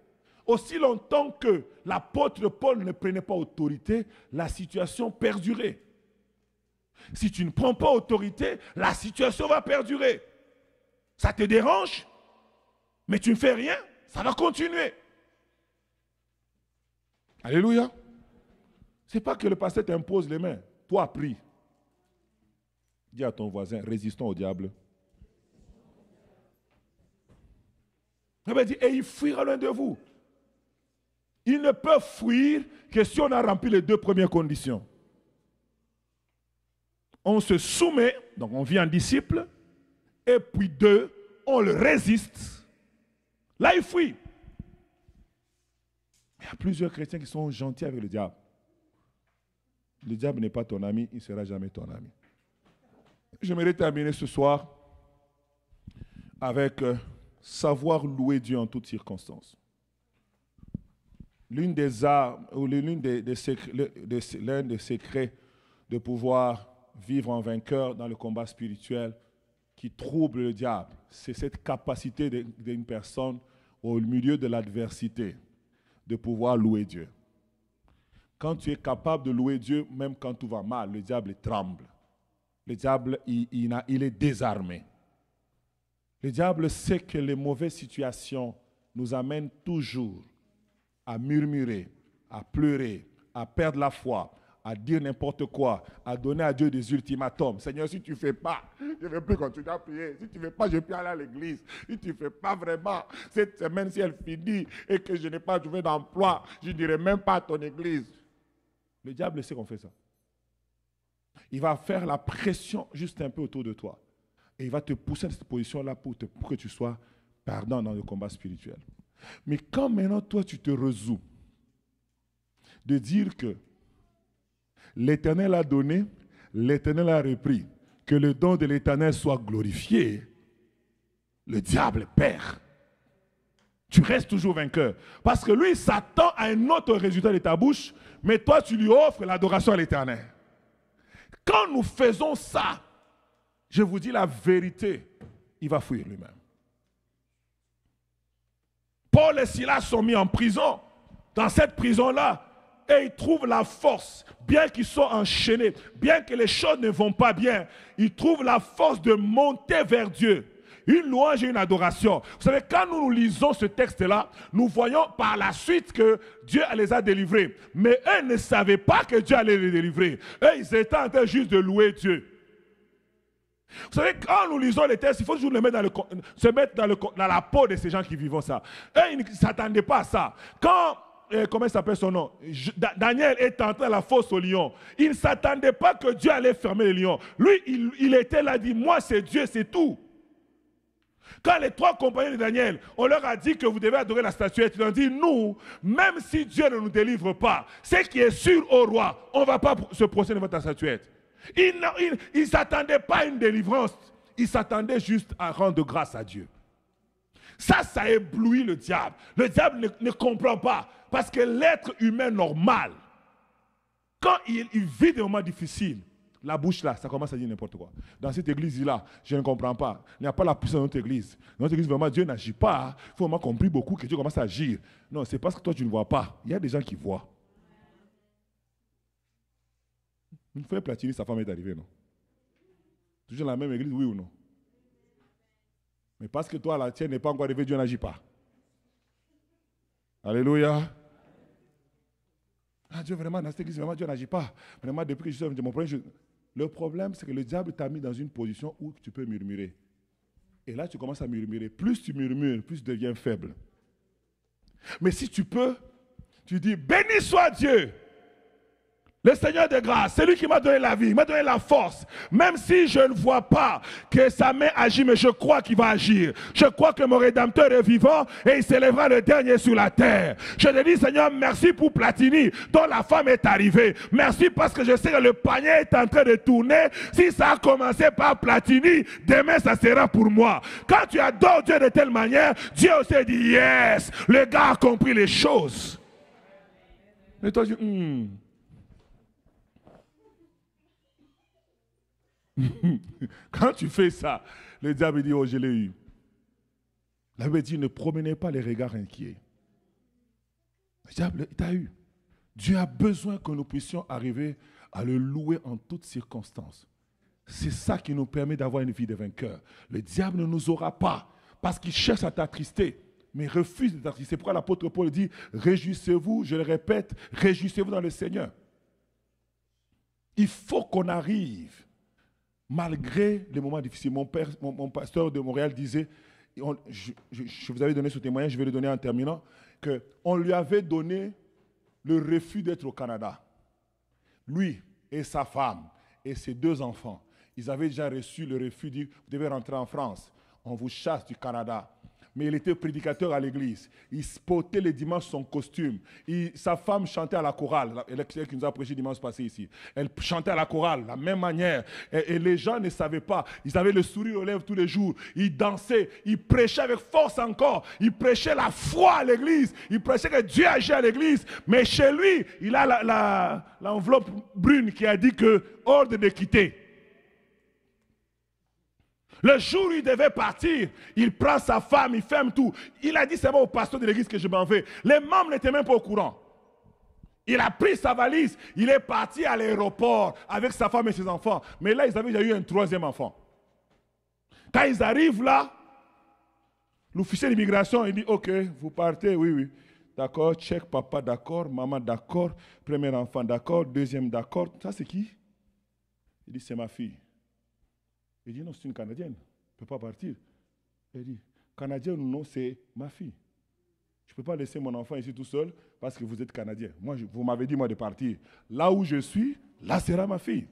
Aussi longtemps que l'apôtre Paul ne prenait pas autorité, la situation perdurait. Si tu ne prends pas autorité, la situation va perdurer. Ça te dérange, mais tu ne fais rien, ça va continuer. Alléluia. Ce n'est pas que le pasteur t'impose les mains. Toi, prie. Dis à ton voisin, résistons au diable. Il dit, et il fuira loin de vous. Il ne peut fuir que si on a rempli les deux premières conditions. On se soumet, donc on vit en disciple, et puis deux, on le résiste. Là, il fuit. Il y a plusieurs chrétiens qui sont gentils avec le diable. Le diable n'est pas ton ami, il ne sera jamais ton ami. J'aimerais terminer ce soir avec savoir louer Dieu en toutes circonstances. L'un des secrets de pouvoir vivre en vainqueur dans le combat spirituel qui trouble le diable, c'est cette capacité d'une personne au milieu de l'adversité de pouvoir louer Dieu. Quand tu es capable de louer Dieu, même quand tout va mal, le diable tremble. Le diable, il est désarmé. Le diable sait que les mauvaises situations nous amènent toujours à murmurer, à pleurer, à perdre la foi, à dire n'importe quoi, à donner à Dieu des ultimatums. Seigneur, si tu ne fais pas, je ne vais plus continuer à prier. Si tu ne fais pas, je ne vais plus aller à l'église. Si tu ne fais pas vraiment, cette semaine, si elle finit et que je n'ai pas trouvé d'emploi, je ne dirai même pas à ton église. Le diable sait qu'on fait ça. Il va faire la pression juste un peu autour de toi. Et il va te pousser dans cette position-là pour que tu sois perdant dans le combat spirituel. Mais quand maintenant, toi, tu te résous de dire que l'Éternel a donné, l'Éternel a repris, que le don de l'Éternel soit glorifié, le diable perd. Tu restes toujours vainqueur. Parce que lui, il s'attend à un autre résultat de ta bouche, mais toi, tu lui offres l'adoration à l'Éternel. Quand nous faisons ça, je vous dis la vérité, il va fuir lui-même. Paul et Silas sont mis en prison. Dans cette prison-là, et ils trouvent la force, bien qu'ils soient enchaînés, bien que les choses ne vont pas bien, ils trouvent la force de monter vers Dieu. Une louange et une adoration. Vous savez, quand nous lisons ce texte-là, nous voyons par la suite que Dieu les a délivrés. Mais eux ne savaient pas que Dieu allait les délivrer. Eux, ils étaient en train juste de louer Dieu. Vous savez, quand nous lisons les textes, il faut toujours se mettre dans la peau de ces gens qui vivent ça. Eux, ils ne s'attendaient pas à ça. Quand, comment il s'appelle son nom? Daniel est entré à la fosse au lion. Il ne s'attendait pas que Dieu allait fermer les lions. Lui, il était là, dit, moi c'est Dieu, c'est tout. Quand les trois compagnons de Daniel, on leur a dit que vous devez adorer la statuette, ils ont dit, nous, même si Dieu ne nous délivre pas, ce qui est sûr au roi, on ne va pas se procéder devant ta statuette. Ils ne s'attendaient pas à une délivrance, ils s'attendaient juste à rendre grâce à Dieu. Ça éblouit le diable. Le diable ne comprend pas, parce que l'être humain normal, quand il vit des moments difficiles, la bouche là, ça commence à dire n'importe quoi. Dans cette église-là, je ne comprends pas. Il n'y a pas la puissance de notre église. Dans notre église, vraiment, Dieu n'agit pas. Il faut vraiment qu'on prie beaucoup, que Dieu commence à agir. Non, c'est parce que toi, tu ne vois pas. Il y a des gens qui voient. Une fois Platini, sa femme est arrivée, non? Toujours dans la même église, oui ou non? Mais parce que toi, la tienne n'est pas encore arrivée, Dieu n'agit pas. Alléluia. Ah, Dieu, vraiment, dans cette église, vraiment, Dieu n'agit pas. Vraiment, depuis que je suis mon problème, le problème, c'est que le diable t'a mis dans une position où tu peux murmurer. Et là, tu commences à murmurer. Plus tu murmures, plus tu deviens faible. Mais si tu peux, tu dis, béni soit Dieu. Le Seigneur de grâce, c'est lui qui m'a donné la vie, m'a donné la force. Même si je ne vois pas que sa main agit, mais je crois qu'il va agir. Je crois que mon Rédempteur est vivant et il s'élèvera le dernier sur la terre. Je te dis, Seigneur, merci pour Platini, dont la femme est arrivée. Merci parce que je sais que le panier est en train de tourner. Si ça a commencé par Platini, demain ça sera pour moi. Quand tu adores Dieu de telle manière, Dieu aussi dit, yes, le gars a compris les choses. Et toi, tu dis, Quand tu fais ça, le diable dit, oh, je l'ai eu. La Bible dit, ne promenez pas les regards inquiets. Le diable t'a eu. Dieu a besoin que nous puissions arriver à le louer en toutes circonstances. C'est ça qui nous permet d'avoir une vie de vainqueur. Le diable ne nous aura pas parce qu'il cherche à t'attrister, mais refuse de t'attrister. Pourquoi l'apôtre Paul dit, réjouissez-vous, je le répète, réjouissez-vous dans le Seigneur. Il faut qu'on arrive. Malgré les moments difficiles, mon pasteur de Montréal disait, je vous avais donné ce témoignage, je vais le donner en terminant, qu'on lui avait donné le refus d'être au Canada. Lui et sa femme et ses 2 enfants, ils avaient déjà reçu le refus, dit, vous devez rentrer en France, on vous chasse du Canada. Mais il était prédicateur à l'église. Il spotait les dimanches son costume. Sa femme chantait à la chorale. Elle qui nous a prêché dimanche passé ici. Elle chantait à la chorale, de la même manière. Et les gens ne savaient pas. Ils avaient le sourire aux lèvres tous les jours. Ils dansaient. Ils prêchaient avec force encore. Ils prêchaient la foi à l'église. Ils prêchaient que Dieu agit à l'église. Mais chez lui, il a l'enveloppe brune qui a dit que ordre de quitter. Le jour où il devait partir, il prend sa femme, il ferme tout. Il a dit, c'est bon au pasteur de l'église que je m'en vais. Les membres n'étaient même pas au courant. Il a pris sa valise, il est parti à l'aéroport avec sa femme et ses enfants. Mais là, ils avaient déjà eu un 3e enfant. Quand ils arrivent là, l'officier d'immigration, il dit, ok, vous partez, oui. D'accord, check, papa, d'accord, maman, d'accord, premier enfant, d'accord, 2e, d'accord. Ça, c'est qui? Il dit, c'est ma fille. Il dit, non, c'est une Canadienne. Elle ne peut pas partir. Il dit, Canadienne ou non, c'est ma fille. Je ne peux pas laisser mon enfant ici tout seul parce que vous êtes Canadien. Moi, vous m'avez dit, moi, de partir. Là où je suis, là sera ma fille.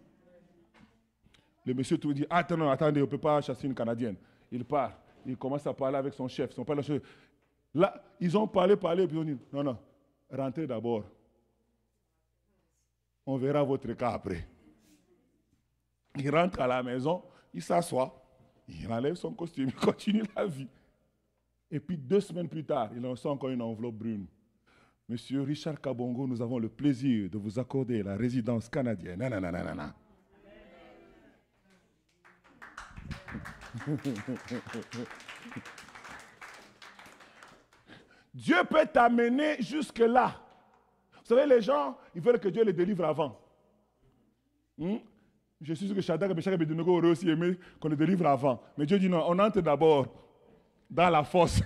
Le monsieur tout dit, attendez, on ne peut pas chasser une Canadienne. Il part. Il commence à parler avec son chef. Là, ils ont parlé, puis ils ont dit, non, rentrez d'abord. On verra votre cas après. Il rentre à la maison. Il s'assoit, il enlève son costume, il continue la vie. Et puis 2 semaines plus tard, il reçoit encore une enveloppe brune. Monsieur Richard Kabongo, nous avons le plaisir de vous accorder la résidence canadienne. Nanana. Dieu peut t'amener jusque-là. Vous savez, les gens, ils veulent que Dieu les délivre avant. Je suis sûr que Shadrach, Meshach et Abednego auraient aussi aimé qu'on les délivre avant. Mais Dieu dit non, on entre d'abord dans la fosse.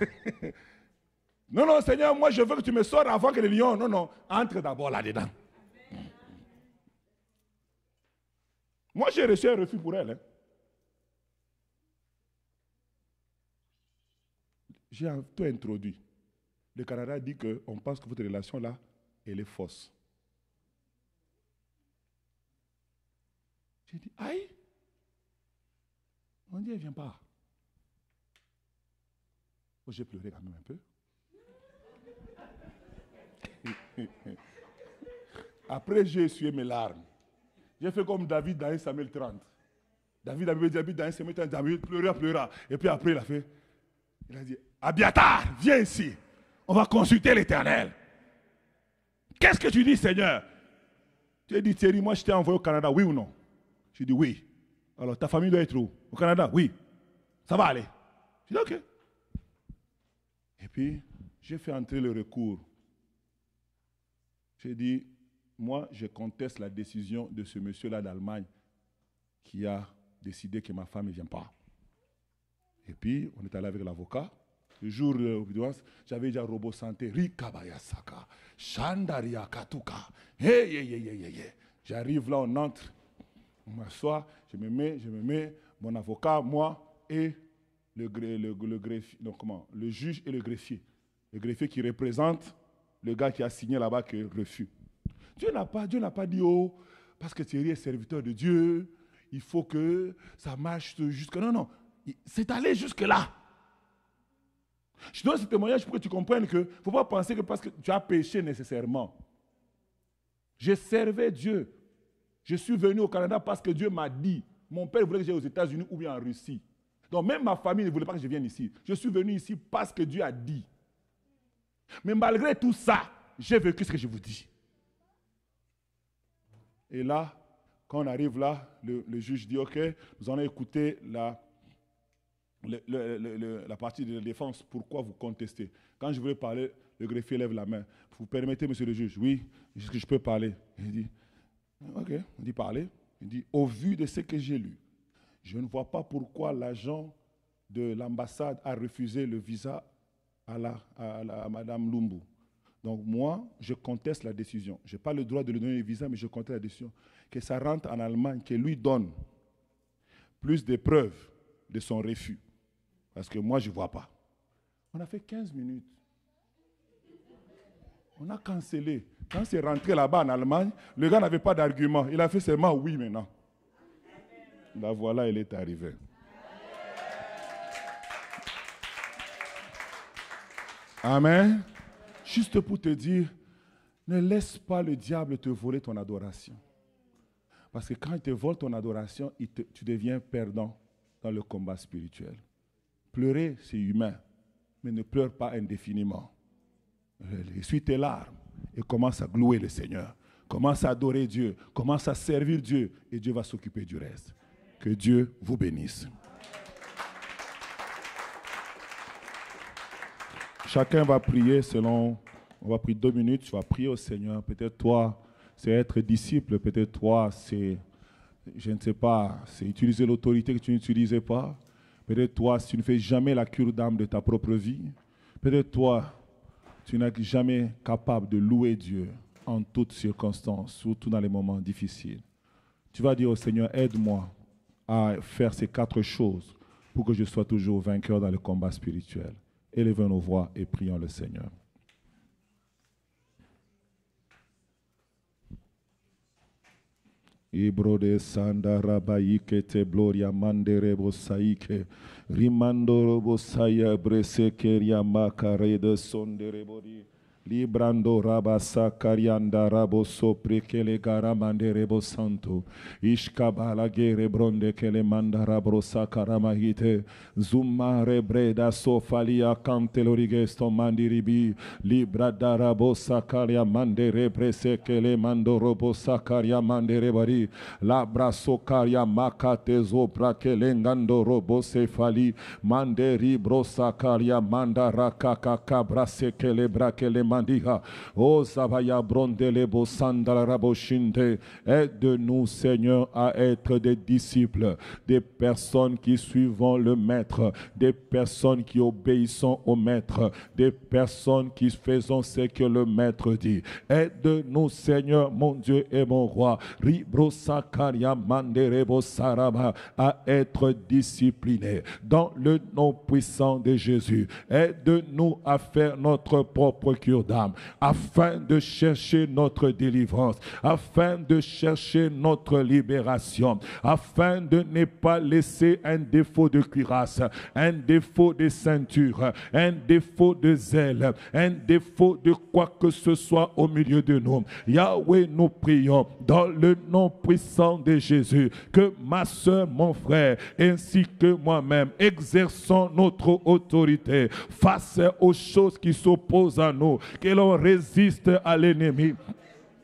Non, Seigneur, moi je veux que tu me sors avant que les lions. Non, entre d'abord là-dedans. Moi j'ai reçu un refus pour elle. J'ai tout introduit. Le Canada dit qu'on pense que votre relation là, elle est fausse. J'ai dit, aïe, on dit, elle ne vient pas. Oh, j'ai pleuré quand même un peu. Après, j'ai essuyé mes larmes. J'ai fait comme David dans 1 Samuel 30. David dans 1 Samuel 30, David pleura. Et puis après, il a dit, Abiatar, viens ici. On va consulter l'Éternel. Qu'est-ce que tu dis, Seigneur? Tu as dit, Thierry, moi je t'ai envoyé au Canada, oui ou non? Je dis oui. Alors, ta famille doit être où? Au Canada? Oui. Ça va aller. Je dis ok. Et puis, j'ai fait entrer le recours. J'ai dit, moi, je conteste la décision de ce monsieur-là d'Allemagne qui a décidé que ma femme ne vient pas. Et puis, on est allé avec l'avocat. Le jour d'obédience, j'avais déjà Robo Santé, Rikabaya Saka, Shandaria Katuka. Hey, hey, hey, hey, hey. J'arrive là, on entre, on m'assoit, je me mets, mon avocat, moi et le greffier, non, comment, le juge et le greffier. Le greffier qui représente le gars qui a signé là-bas que refus. Dieu n'a pas dit, oh, parce que tu es serviteur de Dieu, il faut que ça marche jusque... Non, non, c'est allé jusque-là. Je donne ce témoignage pour que tu comprennes que il ne faut pas penser que parce que tu as péché nécessairement. Je servais Dieu. Je suis venu au Canada parce que Dieu m'a dit. Mon père voulait que j'aille aux États-Unis ou bien en Russie. Donc même ma famille ne voulait pas que je vienne ici. Je suis venu ici parce que Dieu a dit. Mais malgré tout ça, j'ai vécu ce que je vous dis. Et là, quand on arrive là, le juge dit, OK, nous allons écouter la partie de la défense. Pourquoi vous contestez? Quand je voulais parler, le greffier lève la main. Vous permettez, monsieur le juge? Oui, est-ce que je peux parler? Il dit, OK, on dit parler. Il dit, au vu de ce que j'ai lu, je ne vois pas pourquoi l'agent de l'ambassade a refusé le visa à Mme Lumbu. Donc moi, je conteste la décision. Je n'ai pas le droit de lui donner le visa, mais je conteste la décision. Que ça rentre en Allemagne, qu'elle lui donne plus de preuves de son refus. Parce que moi, je ne vois pas. On a fait 15 minutes. On a cancellé. Quand c'est rentré là-bas en Allemagne, le gars n'avait pas d'argument. Il a fait seulement oui maintenant. La voilà, elle est arrivée. Amen. Juste pour te dire, ne laisse pas le diable te voler ton adoration. Parce que quand il te vole ton adoration, tu deviens perdant dans le combat spirituel. Pleurer, c'est humain, mais ne pleure pas indéfiniment. Essuie tes larmes et commence à louer le Seigneur. Commence à adorer Dieu, commence à servir Dieu et Dieu va s'occuper du reste. Que Dieu vous bénisse. Chacun va prier selon, on va prier 2 minutes, tu vas prier au Seigneur. Peut-être toi, c'est être disciple, peut-être toi, c'est, je ne sais pas, c'est utiliser l'autorité que tu n'utilisais pas. Peut-être toi, si tu ne fais jamais la cure d'âme de ta propre vie. Peut-être toi, tu n'es jamais capable de louer Dieu en toutes circonstances, surtout dans les moments difficiles. Tu vas dire au Seigneur, aide-moi à faire ces 4 choses pour que je sois toujours vainqueur dans le combat spirituel. Élevons nos voix et prions le Seigneur. Ibrode sandara baike te gloria manderebo saike rimandoro saya brese keria makare de sonderebodi Librando rabasa karianda rabo sopre kele garamande rebo santo. Ishkabala gere bronde kele mandara brosa karamahite. Zuma rebreda sofalia cantelorigesto mandiribi. Librada rabo sakaria mande represe kele mando robo sakaria mande rebari. Labra sokaria makate zopra kele ngando robo sefali. Mande ribro sakaria manda rakaka kabra sekele brakele mandiha. O Zavaya Brondelebo Sandalarabo Shinde. Aide-nous, Seigneur, à être des disciples, des personnes qui suivons le Maître, des personnes qui obéissons au Maître, des personnes qui faisons ce que le Maître dit. Aide-nous, Seigneur, mon Dieu et mon Roi, Ribro Sakaria Manderebo Saraba, à être disciplinés dans le nom puissant de Jésus. Aide-nous à faire notre propre cure d'âme, afin de chercher notre délivrance, afin de chercher notre libération, afin de ne pas laisser un défaut de cuirasse, un défaut de ceinture, un défaut de zèle, un défaut de quoi que ce soit au milieu de nous. Yahweh, nous prions dans le nom puissant de Jésus que ma soeur, mon frère, ainsi que moi-même, exerçons notre autorité face aux choses qui s'opposent à nous, que l'on résiste à l'ennemi,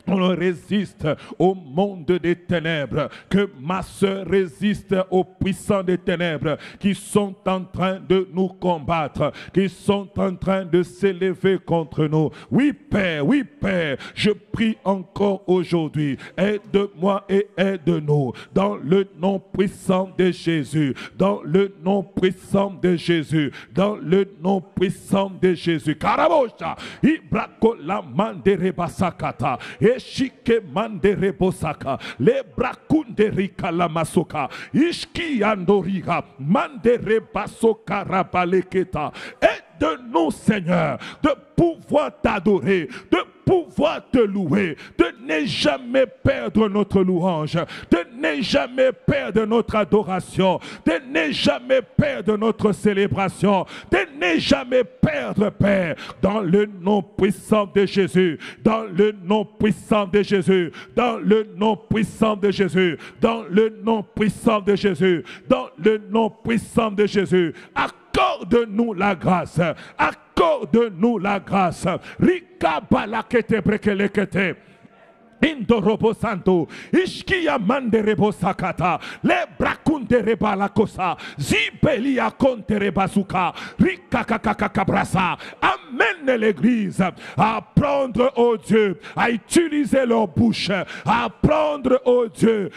On résiste au monde des ténèbres, que ma sœur résiste aux puissants des ténèbres qui sont en train de nous combattre, qui sont en train de s'élever contre nous. Oui Père, je prie encore aujourd'hui, aide-moi et aide-nous dans le nom puissant de Jésus, dans le nom puissant de Jésus, dans le nom puissant de Jésus. Karabosha, Ibrako la mandere basakata. Eshike mandere bosaka, le brakunderika la masoka, ishki andoriga, mandere basoka rabaleketa. Aide-nous, Seigneur, de pouvoir t'adorer, de pouvoir te louer, de ne jamais perdre notre louange, de ne jamais perdre notre adoration, de ne jamais perdre notre célébration, de ne jamais perdre, Père, dans le nom puissant de Jésus, dans le nom puissant de Jésus, dans le nom puissant de Jésus, dans le nom puissant de Jésus, dans le nom puissant de Jésus. Accorde-nous la grâce. Accorde-nous la grâce. Rika balakete brekelekete. Indorobo santo, ishkia manderebo sakata, le brakundereba la kosa, zibelia kontereba suka, rikakakakabrasa. Amène l'église à apprendre au Dieu, à utiliser leur bouche, à apprendre au Dieu,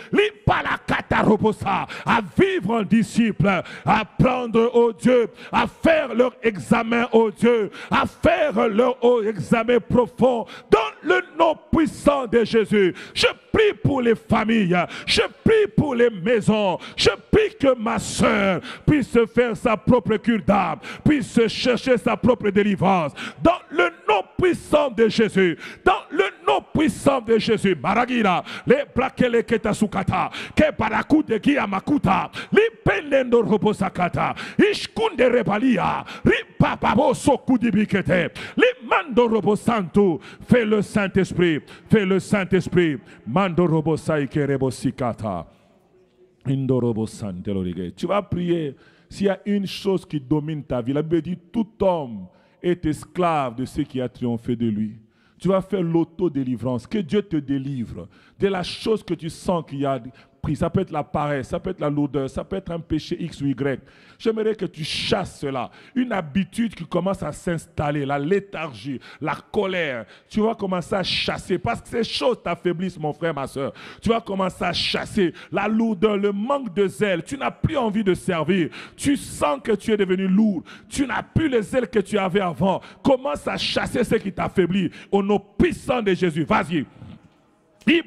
à vivre en disciple, à apprendre au Dieu, à faire leur examen au Dieu, à faire leur examen profond dans le nom puissant de Jésus. Je prie pour les familles, je prie pour les maisons, je prie que ma soeur puisse faire sa propre cure d'âme, puisse chercher sa propre délivrance dans le nom puissant de Jésus, dans le nom puissant de Jésus. Maragira, les brakele ketasukata, ke baraku de giamakuta, li penendo robosakata, ishkunde rebalia, ripapabo sokudibikete, li mando robosanto. Fais le Saint-Esprit, fais le Saint-Esprit. Mando robosaike rebosikata. Indorobosante lorige. Tu vas prier. S'il y a une chose qui domine ta vie, la Bible dit tout homme est esclave de ce qui a triomphé de lui. Tu vas faire l'auto-délivrance. Que Dieu te délivre de la chose que tu sens qu'il y a pris. Ça peut être la paresse, ça peut être la lourdeur, ça peut être un péché X ou Y. J'aimerais que tu chasses cela. Une habitude qui commence à s'installer, la léthargie, la colère. Tu vas commencer à chasser parce que ces choses t'affaiblissent, mon frère, ma soeur. Tu vas commencer à chasser la lourdeur, le manque de zèle. Tu n'as plus envie de servir. Tu sens que tu es devenu lourd. Tu n'as plus les ailes que tu avais avant. Commence à chasser ce qui t'affaiblit. Au nom puissant de Jésus. Vas-y. Je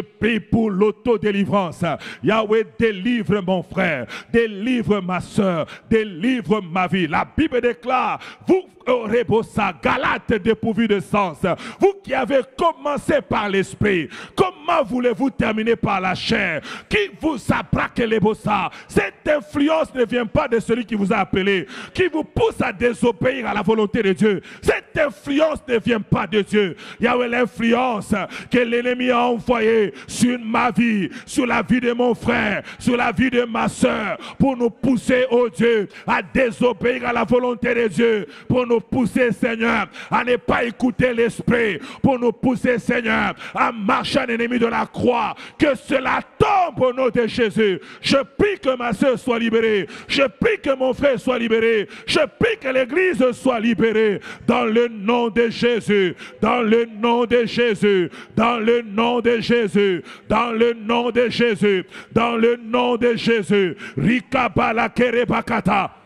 prie pour l'autodélivrance. Yahweh, délivre mon frère, délivre ma soeur, délivre ma vie. La Bible déclare, vous Rebosa, Galate dépourvu de sens, vous qui avez commencé par l'esprit, comment voulez-vous terminer par la chair? Qui vous apprend que les bossa? Cette influence ne vient pas de celui qui vous a appelé, qui vous pousse à désobéir à la volonté de Dieu. Cette influence ne vient pas de Dieu. Il y a l'influence que l'ennemi a envoyée sur ma vie, sur la vie de mon frère, sur la vie de ma soeur, pour nous pousser, oh Dieu, à désobéir à la volonté de Dieu, pour nous pousser, Seigneur, à ne pas écouter l'esprit, pour nous pousser, Seigneur, à marcher en ennemi de la croix. Que cela tombe au nom de Jésus. Je prie que ma soeur soit libérée. Je prie que mon frère soit libéré. Je prie que l'église soit libérée. Dans le nom de Jésus. Dans le nom de Jésus. Dans le nom de Jésus. Dans le nom de Jésus. Dans le nom de Jésus. Rikabala kerebakata.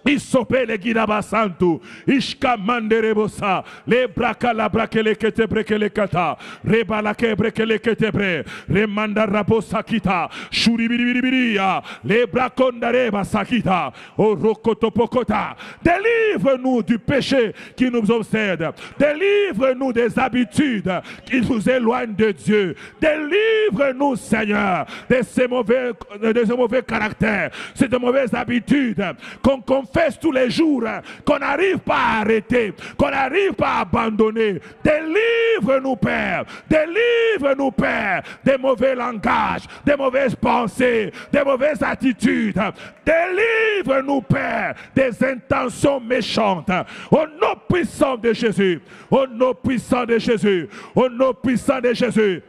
Isope le guidaba santo, ishka manderebosa, le braka la brakele kete brekele kata, rebala ke brekele kete bre, remanda rabosa kita, shuribiribiria, le brakondareba sakita, o rokotopokota. Délivre-nous du péché qui nous obsède, délivre-nous des habitudes qui nous éloignent de Dieu, délivre-nous, Seigneur, de ces mauvais caractères, ces mauvaises habitudes qu'on confie fait tous les jours, qu'on n'arrive pas à arrêter, qu'on n'arrive pas à abandonner. Délivre-nous, Père. Délivre-nous, Père, des mauvais langages, des mauvaises pensées, des mauvaises attitudes. Délivre-nous, Père, des intentions méchantes. Au nom puissant de Jésus. Au nom puissant de Jésus. Au nom puissant de Jésus.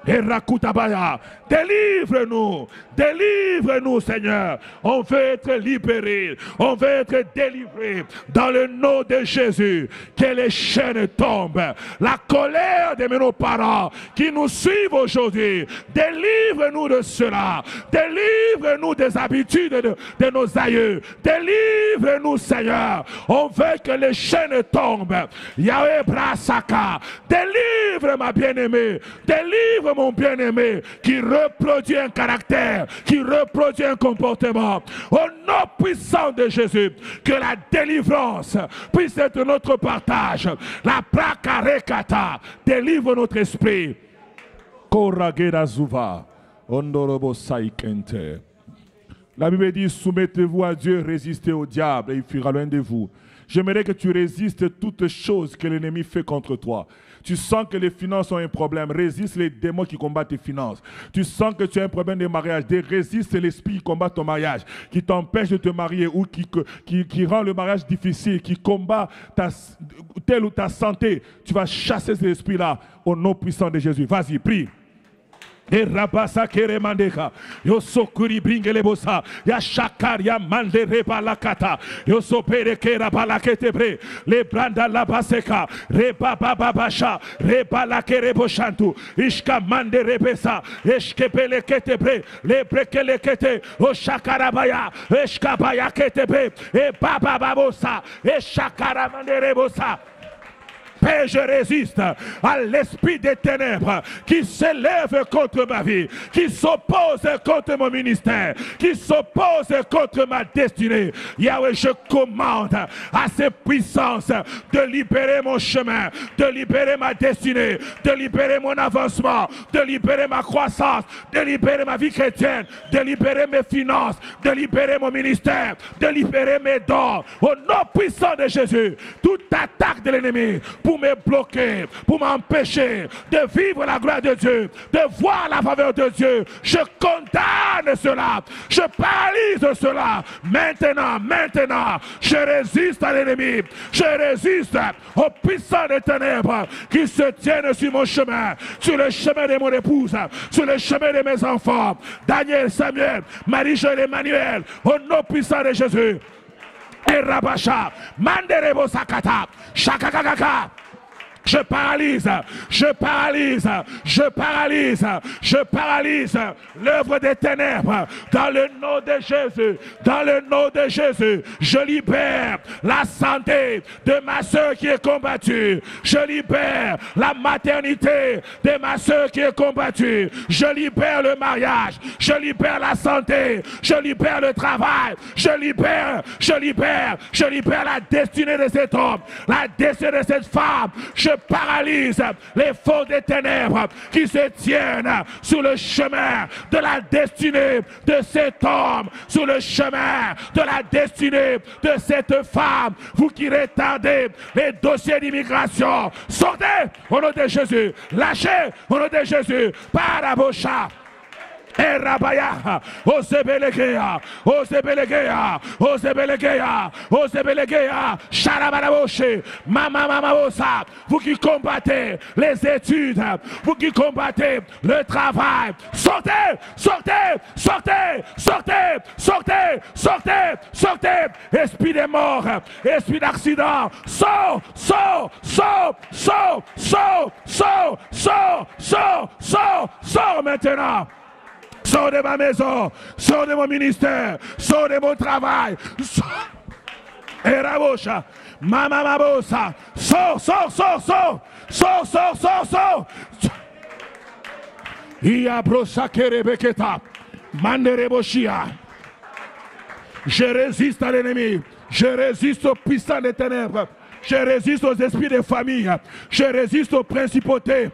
Et Rakutabaya, délivre-nous, délivre-nous, Seigneur. On veut être libéré, on veut être délivré dans le nom de Jésus. Que les chaînes tombent. La colère de nos parents qui nous suivent aujourd'hui, délivre-nous de cela. Délivre-nous des habitudes de nos aïeux. Délivre-nous, Seigneur. On veut que les chaînes tombent. Yahweh Brasaka, délivre ma bien-aimée, délivre mon bien-aimé qui reproduit un caractère, qui reproduit un comportement. Au nom puissant de Jésus, que la délivrance puisse être notre partage. La prakarekata délivre notre esprit. La Bible dit, soumettez-vous à Dieu, résistez au diable et il fuira loin de vous. J'aimerais que tu résistes toutes choses que l'ennemi fait contre toi. Tu sens que les finances ont un problème, résiste les démons qui combattent tes finances. Tu sens que tu as un problème de mariage, résiste l'esprit qui combat ton mariage, qui t'empêche de te marier ou qui rend le mariage difficile, qui combat telle ou ta santé. Tu vas chasser cet esprit-là au nom puissant de Jésus. Vas-y, prie. Et rabasa kere mandeka yo sokuri bringele bosa ya shakaria mandere balakata yo sopere kera balakete bre le branda la baseka reba baba basha reba la kere boshantu ishka mandere besa eske pele kete bre le brekele kete o shakarabaya eska baya kete bre e baba babosa e shakara mandere bosa. Père, je résiste à l'esprit des ténèbres qui s'élève contre ma vie, qui s'oppose contre mon ministère, qui s'oppose contre ma destinée. Yahweh, je commande à ces puissances de libérer mon chemin, de libérer ma destinée, de libérer mon avancement, de libérer ma croissance, de libérer ma vie chrétienne, de libérer mes finances, de libérer mon ministère, de libérer mes dons. Au nom puissant de Jésus, toute attaque de l'ennemi pour me bloquer, pour m'empêcher de vivre la gloire de Dieu, de voir la faveur de Dieu. Je condamne cela, je paralyse cela. Maintenant, je résiste à l'ennemi, je résiste aux puissants des ténèbres qui se tiennent sur mon chemin, sur le chemin de mon épouse, sur le chemin de mes enfants. Daniel, Samuel, Marie-Jo et Emmanuel, au nom puissant de Jésus. Et Rabasha, Manderebo Sakata, Shakakakaka. Je paralyse, je paralyse, je paralyse, je paralyse l'œuvre des ténèbres dans le nom de Jésus, dans le nom de Jésus. Je libère la santé de ma soeur qui est combattue. Je libère la maternité de ma soeur qui est combattue. Je libère le mariage, je libère la santé, je libère le travail, je libère la destinée de cet homme, la destinée de cette femme. Je paralyse les faux des ténèbres qui se tiennent sur le chemin de la destinée de cet homme, sur le chemin de la destinée de cette femme. Vous qui retardez les dossiers d'immigration, sortez au nom de Jésus, lâchez au nom de Jésus, Parabocha. Erabaya, Osebelegeya, Osebelegeya, Osebelegeya, Osebelegeya, Sharabaraboshe, Mama Mamabosa, vous qui combattez les études, vous qui combattez le travail, sortez, sortez, sortez, sortez, sortez, sortez, sortez, esprit des morts, esprit d'accident, sors, sors, sors, sors, sors, sors, sors, sors, sors, sors maintenant. Sors de ma maison, sors de mon ministère, sors de mon travail. Et Rabosha, Mama Mabosa, sors, sors, sors, sors, sors, sors, sors, sors. Iabrosa Kerebeketa, Mandereboshia. Je résiste à l'ennemi, je résiste aux puissants des ténèbres, je résiste aux esprits des familles, je résiste aux principautés,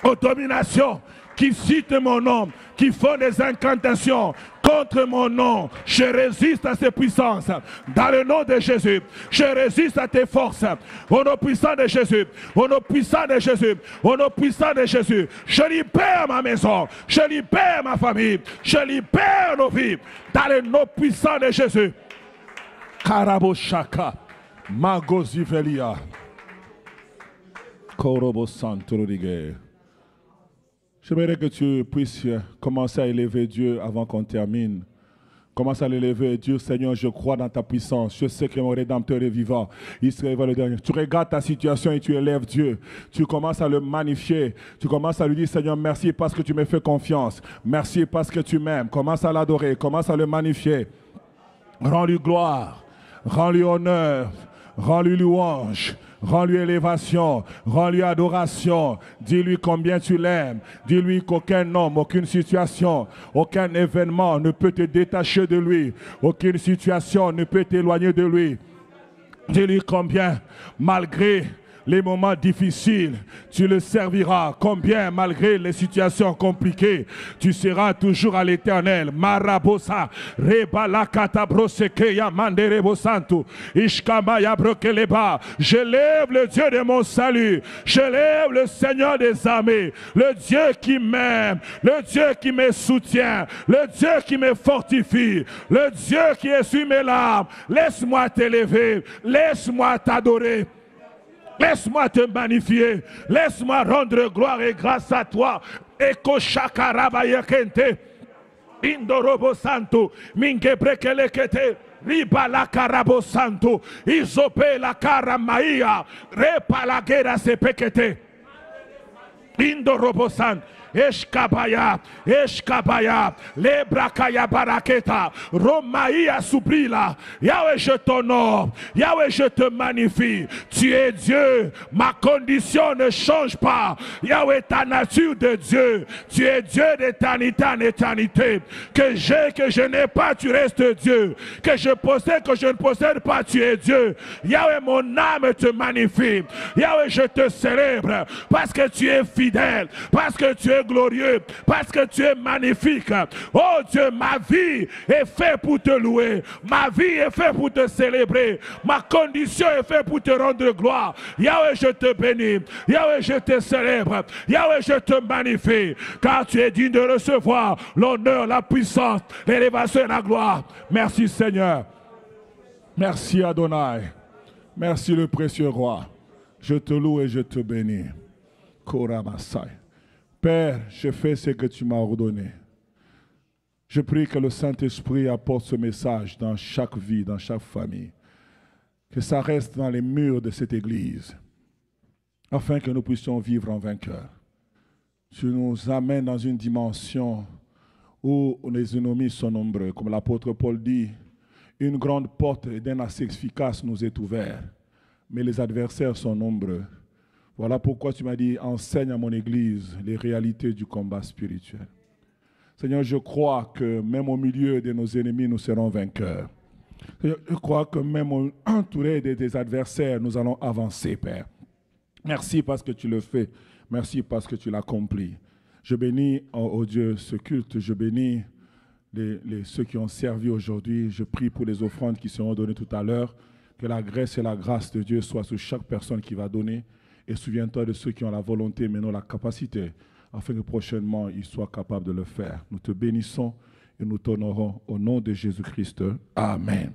aux dominations qui citent mon nom, qui font des incantations contre mon nom. Je résiste à ces puissances. Dans le nom de Jésus, je résiste à tes forces. Au nom puissant de Jésus, au nom puissant de Jésus, au nom puissant de Jésus, je libère ma maison, je libère ma famille, je libère nos vies. Dans le nom puissant de Jésus. Karaboshaka, Magozivelia, Korobo Santorige. J'aimerais que tu puisses commencer à élever Dieu avant qu'on termine. Commence à l'élever. Dieu, Seigneur, je crois dans ta puissance. Je sais que mon Rédempteur est vivant. Il se révèle le dernier. Tu regardes ta situation et tu élèves Dieu. Tu commences à le magnifier. Tu commences à lui dire, Seigneur, merci parce que tu me fais confiance. Merci parce que tu m'aimes. Commence à l'adorer. Commence à le magnifier. Rends-lui gloire. Rends-lui honneur. Rends-lui louange. Rends-lui élévation, rends-lui adoration. Dis-lui combien tu l'aimes. Dis-lui qu'aucun homme, aucune situation, aucun événement ne peut te détacher de lui. Aucune situation ne peut t'éloigner de lui. Dis-lui combien, malgré les moments difficiles, tu le serviras. Combien, malgré les situations compliquées, tu seras toujours à l'Éternel. Marabosa, rebalakata brosekeya manderebo santo, ishkamaya brokeleba. Je lève le Dieu de mon salut. Je lève le Seigneur des armées, le Dieu qui m'aime, le Dieu qui me soutient, le Dieu qui me fortifie, le Dieu qui essuie mes larmes. Laisse-moi t'élever, laisse-moi t'adorer. Laisse-moi te magnifier. Laisse-moi rendre gloire et grâce à toi. Eko shakarabaya kente. Indorobo santo. Minge brekele kete. Riba la karabo santo. Izope la karamaia. Repa la gera se pekete. Indorobo santo. Eshkabaya, Eshkabaya, Lebrakaya Baraketa, Romaïa Soubrila, Yahweh je t'honore, Yahweh je te magnifie, tu es Dieu, ma condition ne change pas, Yahweh ta nature de Dieu, tu es Dieu d'éternité en éternité, que j'ai, que je n'ai pas, tu restes Dieu, que je possède, que je ne possède pas, tu es Dieu, Yahweh mon âme te magnifie, Yahweh je te célèbre, parce que tu es fidèle, parce que tu es glorieux, parce que tu es magnifique. Oh Dieu, ma vie est faite pour te louer, ma vie est faite pour te célébrer, ma condition est faite pour te rendre gloire. Yahweh, je te bénis, Yahweh, je te célèbre, Yahweh, je te magnifie, car tu es digne de recevoir l'honneur, la puissance, l'élévation et la gloire. Merci Seigneur, merci Adonai, merci le précieux roi. Je te loue et je te bénis. Koramasai. Père, je fais ce que tu m'as ordonné. Je prie que le Saint-Esprit apporte ce message dans chaque vie, dans chaque famille. Que ça reste dans les murs de cette église, afin que nous puissions vivre en vainqueur. Tu nous amènes dans une dimension où les ennemis sont nombreux. Comme l'apôtre Paul dit, une grande porte d'un accès efficace nous est ouverte, mais les adversaires sont nombreux. Voilà pourquoi tu m'as dit, enseigne à mon église les réalités du combat spirituel. Seigneur, je crois que même au milieu de nos ennemis, nous serons vainqueurs. Seigneur, je crois que même entouré de tes adversaires, nous allons avancer, Père. Merci parce que tu le fais. Merci parce que tu l'accomplis. Je bénis, oh Dieu, ce culte. Je bénis ceux qui ont servi aujourd'hui. Je prie pour les offrandes qui seront données tout à l'heure. Que la grâce et la grâce de Dieu soient sur chaque personne qui va donner. Et souviens-toi de ceux qui ont la volonté, mais non la capacité, afin que prochainement, ils soient capables de le faire. Nous te bénissons et nous t'honorons au nom de Jésus-Christ. Amen.